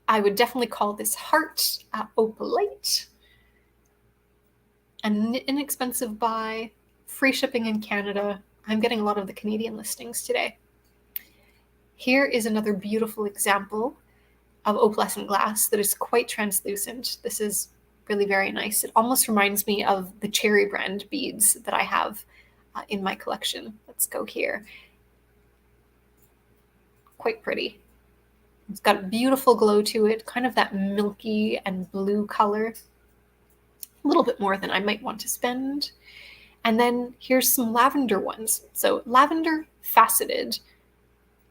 I would definitely call this heart opalite. An inexpensive buy, free shipping in Canada. I'm getting a lot of the Canadian listings today. Here is another beautiful example of opalescent glass that is quite translucent. This is really very nice. It almost reminds me of the cherry brand beads that I have in my collection. Let's go here. Quite pretty. It's got a beautiful glow to it, kind of that milky and blue color. A little bit more than I might want to spend. And then here's some lavender ones. So lavender faceted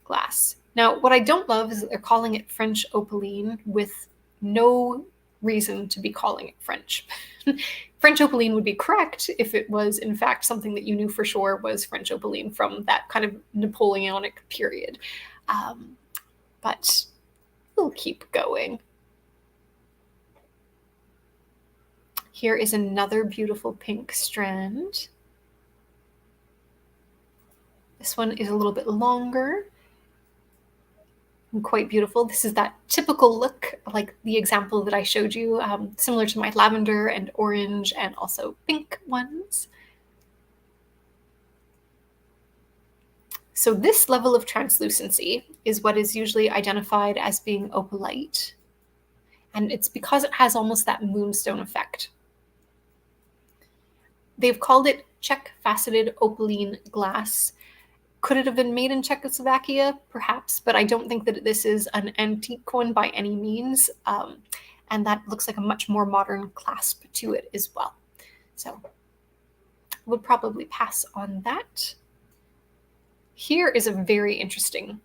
glass. Now, what I don't love is that they're calling it French opaline with no reason to be calling it French. French opaline would be correct if it was, in fact, something that you knew for sure was French opaline from that kind of Napoleonic period. But we'll keep going. Here is another beautiful pink strand. This one is a little bit longer and quite beautiful. This is that typical look, like the example that I showed you, similar to my lavender and orange and also pink ones. So this level of translucency is what is usually identified as being opalite. And it's because it has almost that moonstone effect. They've called it Czech faceted opaline glass. Could it have been made in Czechoslovakia? Perhaps, but I don't think that this is an antique one by any means. And that looks like a much more modern clasp to it as well. So I would probably pass on that. Here is a very interesting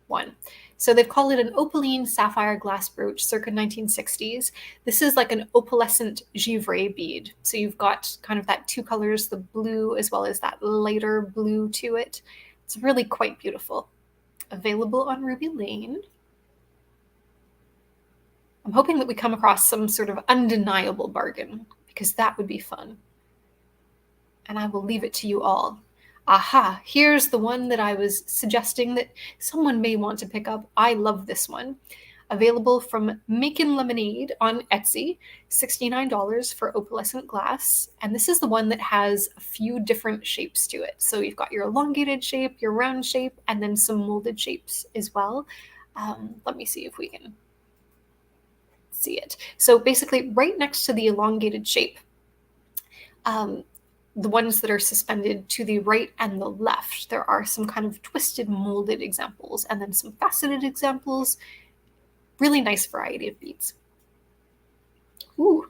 one. So they've called it an opaline sapphire glass brooch circa 1960s. This is like an opalescent givre bead. So you've got kind of that two colors, the blue as well as that lighter blue to it. It's really quite beautiful. Available on Ruby Lane. I'm hoping that we come across some sort of undeniable bargain because that would be fun. And I will leave it to you all. Aha, here's the one that I was suggesting that someone may want to pick up. I love this one. Available from Makin' Lemonade on Etsy, $69 for opalescent glass. And this is the one that has a few different shapes to it. So you've got your elongated shape, your round shape, and then some molded shapes as well. Let me see if we can see it. So basically right next to the elongated shape, the ones that are suspended to the right and the left, there are some kind of twisted molded examples and then some faceted examples. Really nice variety of beads. Ooh.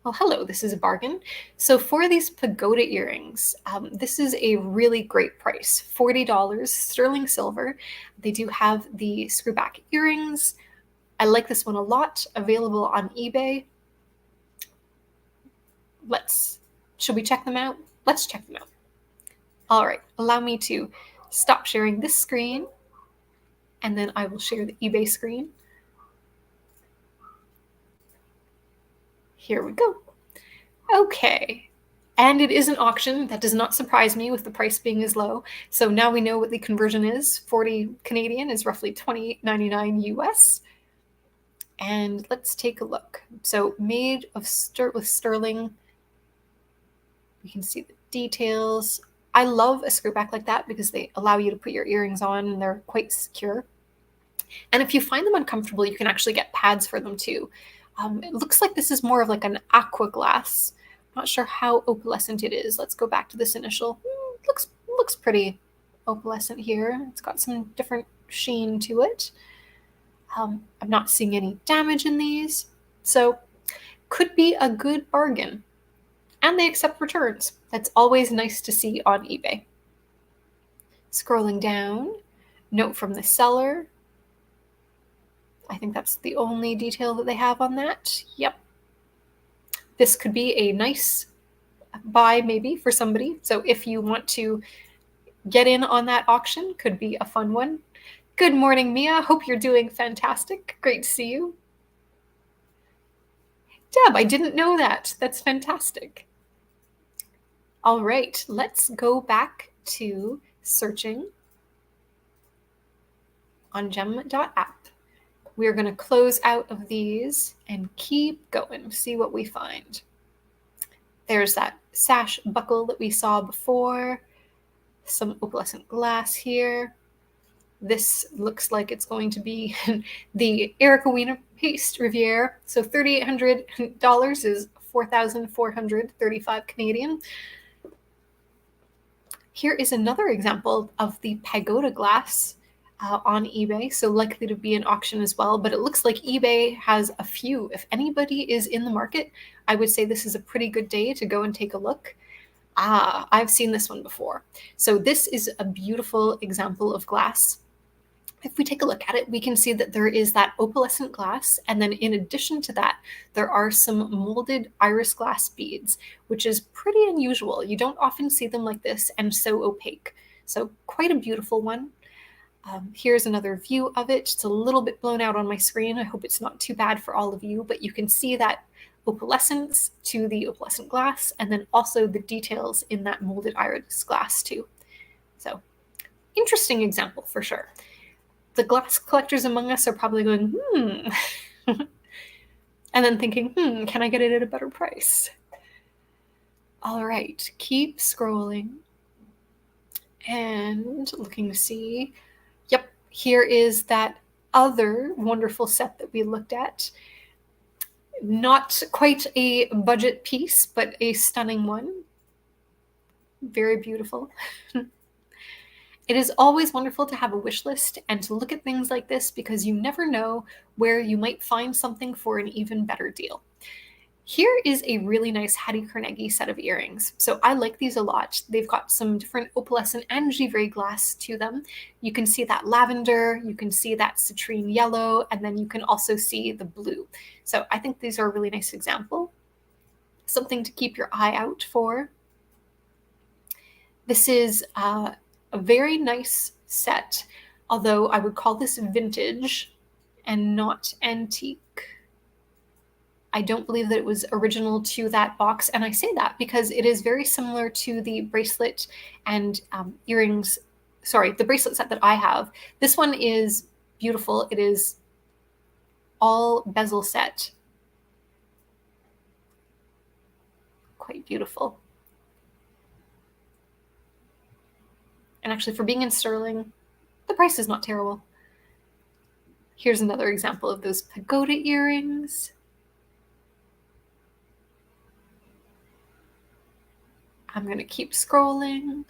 Well, hello, this is a bargain. So for these pagoda earrings, this is a really great price, $40 sterling silver. They do have the screwback earrings. I like this one a lot, available on eBay. Should we check them out? Let's check them out. All right, allow me to stop sharing this screen and then I will share the eBay screen. Here we go. Okay, and it is an auction. That does not surprise me with the price being as low. So now we know what the conversion is. 40 Canadian is roughly $28.99 US. And let's take a look. So made of with sterling. You can see the details. I love a screwback like that because they allow you to put your earrings on and they're quite secure. And if you find them uncomfortable, you can actually get pads for them too. It looks like this is more of like an aqua glass. Not sure how opalescent it is. Let's go back to this initial. Looks pretty opalescent here. It's got some different sheen to it. I'm not seeing any damage in these. So could be a good bargain. And they accept returns. That's always nice to see on eBay. Scrolling down, note from the seller. I think that's the only detail that they have on that. Yep. This could be a nice buy maybe for somebody. So if you want to get in on that auction, could be a fun one. Good morning, Mia. Hope you're doing fantastic. Great to see you. Deb, I didn't know that. That's fantastic. All right, let's go back to searching on gem.app. We are going to close out of these and keep going, see what we find. There's that sash buckle that we saw before, some opalescent glass here. This looks like it's going to be the Erica Wiener Paste Riviere. So $3,800 is 4,435 Canadian. Here is another example of the pagoda glass on eBay, so likely to be an auction as well, but it looks like eBay has a few. If anybody is in the market, I would say this is a pretty good day to go and take a look. Ah, I've seen this one before. So this is a beautiful example of glass. If we take a look at it, we can see that there is that opalescent glass, and then in addition to that, there are some molded iris glass beads, which is pretty unusual. You don't often see them like this and so opaque. So quite a beautiful one. Here's another view of it. It's a little bit blown out on my screen. I hope it's not too bad for all of you, but you can see that opalescence to the opalescent glass, and then also the details in that molded iris glass too. So interesting example for sure. The glass collectors among us are probably going, and then thinking, can I get it at a better price? All right, keep scrolling and looking to see. Yep, here is that other wonderful set that we looked at. Not quite a budget piece, but a stunning one. Very beautiful. It is always wonderful to have a wish list and to look at things like this because you never know where you might find something for an even better deal. Here is a really nice Hattie Carnegie set of earrings. So I like these a lot. They've got some different opalescent and givre glass to them. You can see that lavender, you can see that citrine yellow, and then you can also see the blue. So I think these are a really nice example. Something to keep your eye out for. This is a very nice set, although I would call this vintage and not antique. I don't believe that it was original to that box, and I say that because it is very similar to the bracelet and earrings, the bracelet set that I have. This one is beautiful. It is all bezel set. Quite beautiful. And actually, for being in sterling, the price is not terrible. Here's another example of those pagoda earrings. I'm going to keep scrolling.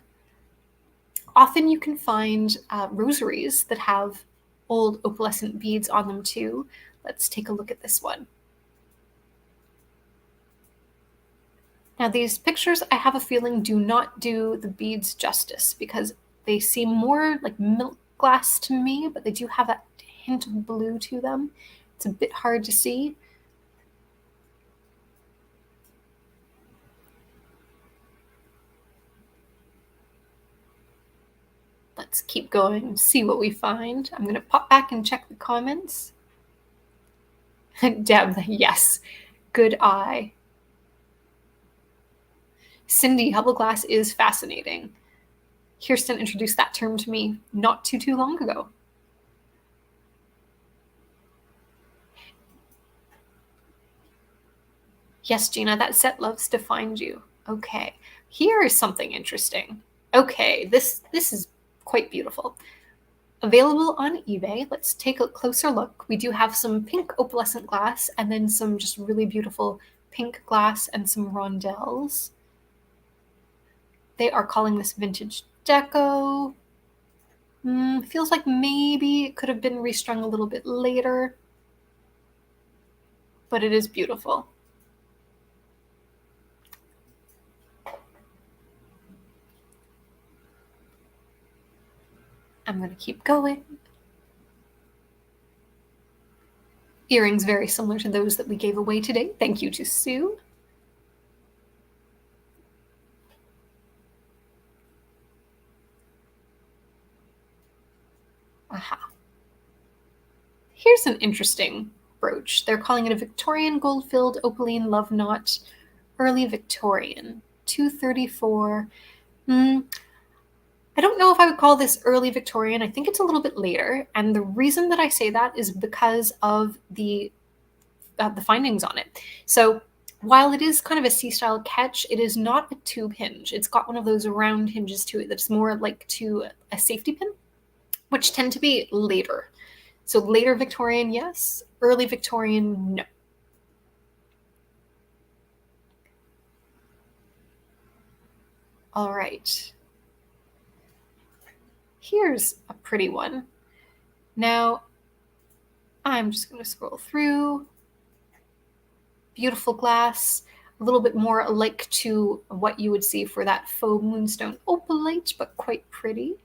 Often you can find rosaries that have old opalescent beads on them too. Let's take a look at this one. Now these pictures, I have a feeling, do not do the beads justice because they seem more like milk glass to me, but they do have a hint of blue to them. It's a bit hard to see. Let's keep going and see what we find. I'm going to pop back and check the comments. Deb, yes, good eye. Cindy, hubble glass is fascinating. Kirsten introduced that term to me not too long ago. Yes, Gina, that set loves to find you. Okay, here is something interesting. Okay, this is quite beautiful. Available on eBay. Let's take a closer look. We do have some pink opalescent glass and then some just really beautiful pink glass and some rondelles. They are calling this vintage deco. Feels like maybe it could have been restrung a little bit later, but it is beautiful. I'm going to keep going. Earrings very similar to those that we gave away today. Thank you to Sue. Aha. Here's an interesting brooch. They're calling it a Victorian gold-filled opaline love knot, early Victorian, 234. I don't know if I would call this early Victorian. I think it's a little bit later. And the reason that I say that is because of the findings on it. So while it is kind of a C-style catch, it is not a tube hinge. It's got one of those round hinges to it that's more like to a safety pin, which tend to be later. So later Victorian, yes. Early Victorian, no. All right. Here's a pretty one. Now, I'm just going to scroll through. Beautiful glass, a little bit more alike to what you would see for that faux moonstone opalite, but quite pretty.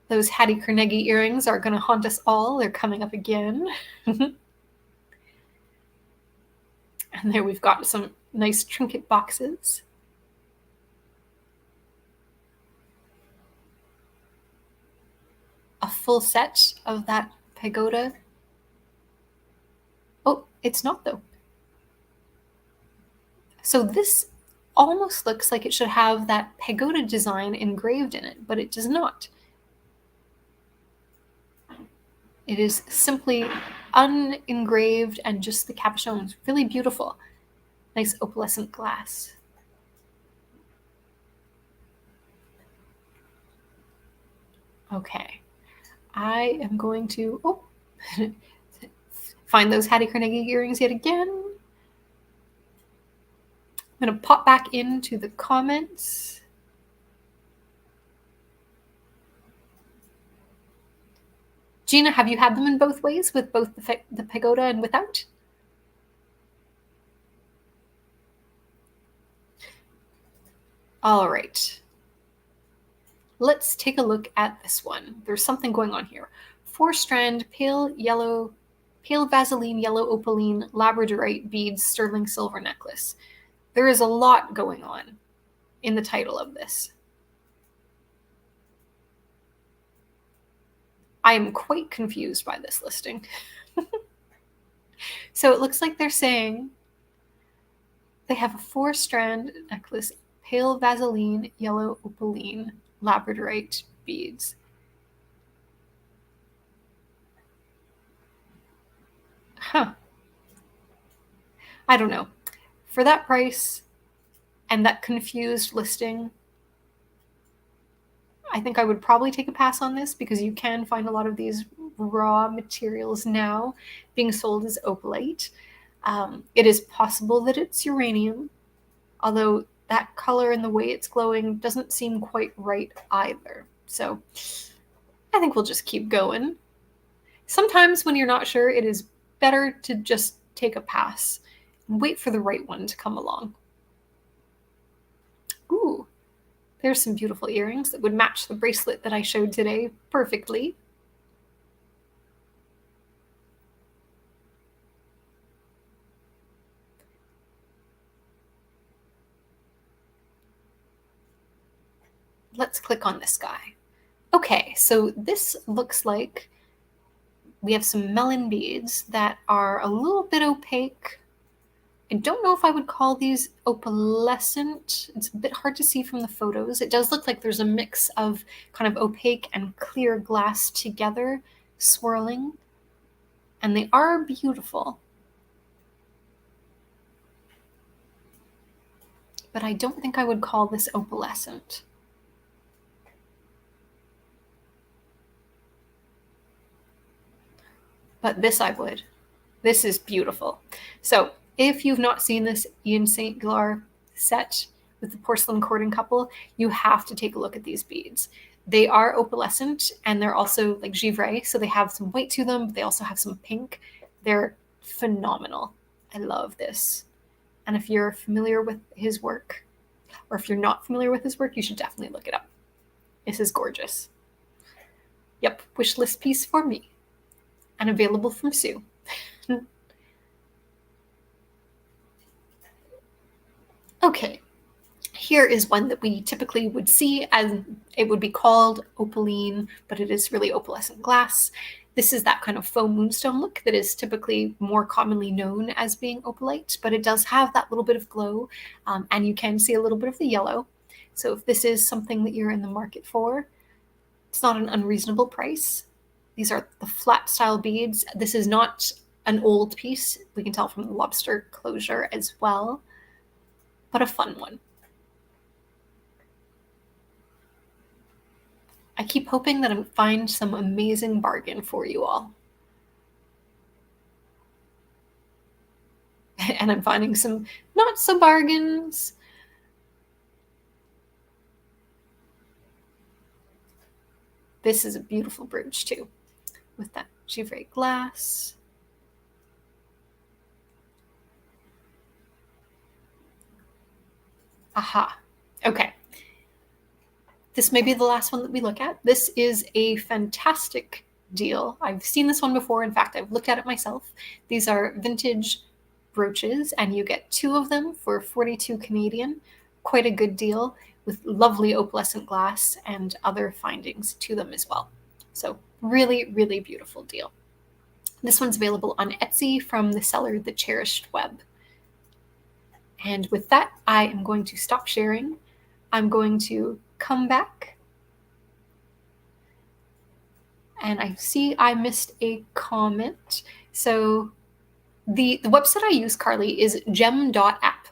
Those Hattie Carnegie earrings are going to haunt us all. They're coming up again. And there we've got some nice trinket boxes. A full set of that pagoda. Oh, it's not though. So this almost looks like it should have that pagoda design engraved in it, but it does not. It is simply unengraved and just the capuchon. Really beautiful. Nice opalescent glass. Okay. I am going to find those Hattie Carnegie earrings yet again. I'm going to pop back into the comments. Gina, have you had them in both ways, with both the pagoda and without? All right. Let's take a look at this one. There's something going on here. 4-strand, pale Vaseline yellow opaline labradorite beads sterling silver necklace. There is a lot going on in the title of this. I am quite confused by this listing. So it looks like they're saying they have a 4-strand necklace, pale Vaseline yellow opaline labradorite beads. Huh. I don't know. For that price and that confused listing, I think I would probably take a pass on this, because you can find a lot of these raw materials now being sold as opalite. It is possible that it's uranium, although that color and the way it's glowing doesn't seem quite right either. So I think we'll just keep going. Sometimes when you're not sure, it is better to just take a pass and wait for the right one to come along. Ooh, there's some beautiful earrings that would match the bracelet that I showed today perfectly. Let's click on this guy. Okay, so this looks like we have some melon beads that are a little bit opaque. I don't know if I would call these opalescent. It's a bit hard to see from the photos. It does look like there's a mix of kind of opaque and clear glass together, swirling. And they are beautiful. But I don't think I would call this opalescent. But this I would. This is beautiful. So if you've not seen this Ian St. Glar set with the porcelain cordon couple, you have to take a look at these beads. They are opalescent, and they're also like givre, so they have some white to them, but they also have some pink. They're phenomenal. I love this. And if you're familiar with his work, or if you're not familiar with his work, you should definitely look it up. This is gorgeous. Yep, wish list piece for me. And available from Sue. Okay, here is one that we typically would see as it would be called opaline, but it is really opalescent glass. This is that kind of faux moonstone look that is typically more commonly known as being opalite, but it does have that little bit of glow, and you can see a little bit of the yellow. So if this is something that you're in the market for, it's not an unreasonable price. These are the flat style beads. This is not an old piece. We can tell from the lobster closure as well, but a fun one. I keep hoping that I find some amazing bargain for you all. And I'm finding some not so bargains. This is a beautiful brooch too, with that givre glass. Aha. Okay. This may be the last one that we look at. This is a fantastic deal. I've seen this one before. In fact, I've looked at it myself. These are vintage brooches, and you get 2 of them for 42 Canadian. Quite a good deal with lovely opalescent glass and other findings to them as well. So really, really beautiful deal. This one's available on Etsy from the seller The Cherished Web. And with that, I am going to stop sharing. I'm going to come back. And I see I missed a comment. So the website I use, Carly, is gem.app.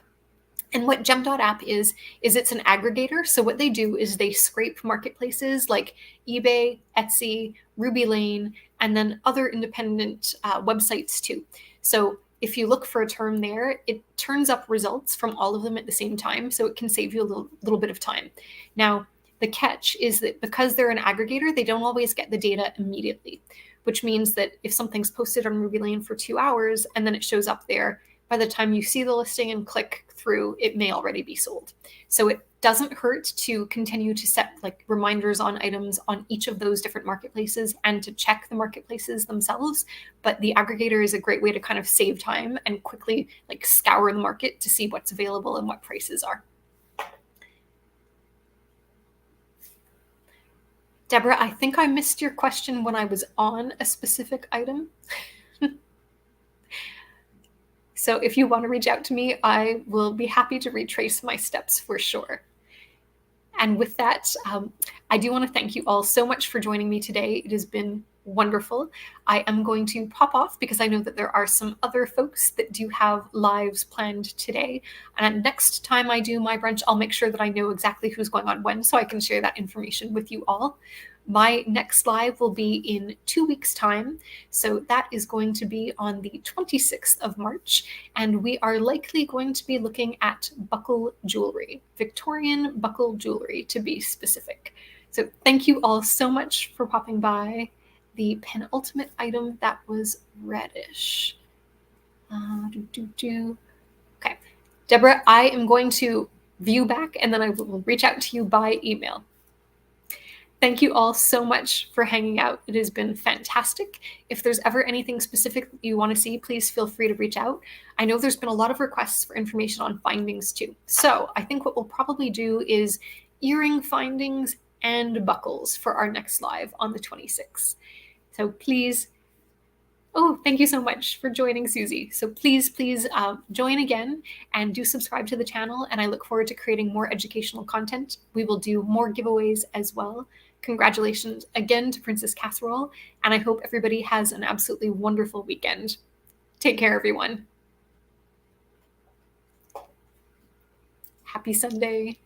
And what gem.app is it's an aggregator. So what they do is they scrape marketplaces like eBay, Etsy, Ruby Lane, and then other independent websites too. So if you look for a term there, it turns up results from all of them at the same time. So it can save you a little bit of time. Now, the catch is that because they're an aggregator, they don't always get the data immediately, which means that if something's posted on Ruby Lane for 2 hours and then it shows up there, by the time you see the listing and click through, it may already be sold. So it doesn't hurt to continue to set like reminders on items on each of those different marketplaces and to check the marketplaces themselves. But the aggregator is a great way to kind of save time and quickly like scour the market to see what's available and what prices are. Deborah, I think I missed your question when I was on a specific item. So if you want to reach out to me, I will be happy to retrace my steps for sure. And with that, I do want to thank you all so much for joining me today. It has been wonderful. I am going to pop off because I know that there are some other folks that do have lives planned today. And next time I do my brunch, I'll make sure that I know exactly who's going on when so I can share that information with you all. My next live will be in 2 weeks' time. So that is going to be on the 26th of March. And we are likely going to be looking at buckle jewelry, Victorian buckle jewelry to be specific. So thank you all so much for popping by. The penultimate item that was reddish. Okay. Deborah, I am going to view back and then I will reach out to you by email. Thank you all so much for hanging out. It has been fantastic. If there's ever anything specific that you want to see, please feel free to reach out. I know there's been a lot of requests for information on findings too. So I think what we'll probably do is earring findings and buckles for our next live on the 26th. So please, oh, thank you so much for joining, Susie. So please join again and do subscribe to the channel. And I look forward to creating more educational content. We will do more giveaways as well. Congratulations again to Princess Casserole, and I hope everybody has an absolutely wonderful weekend. Take care, everyone. Happy Sunday.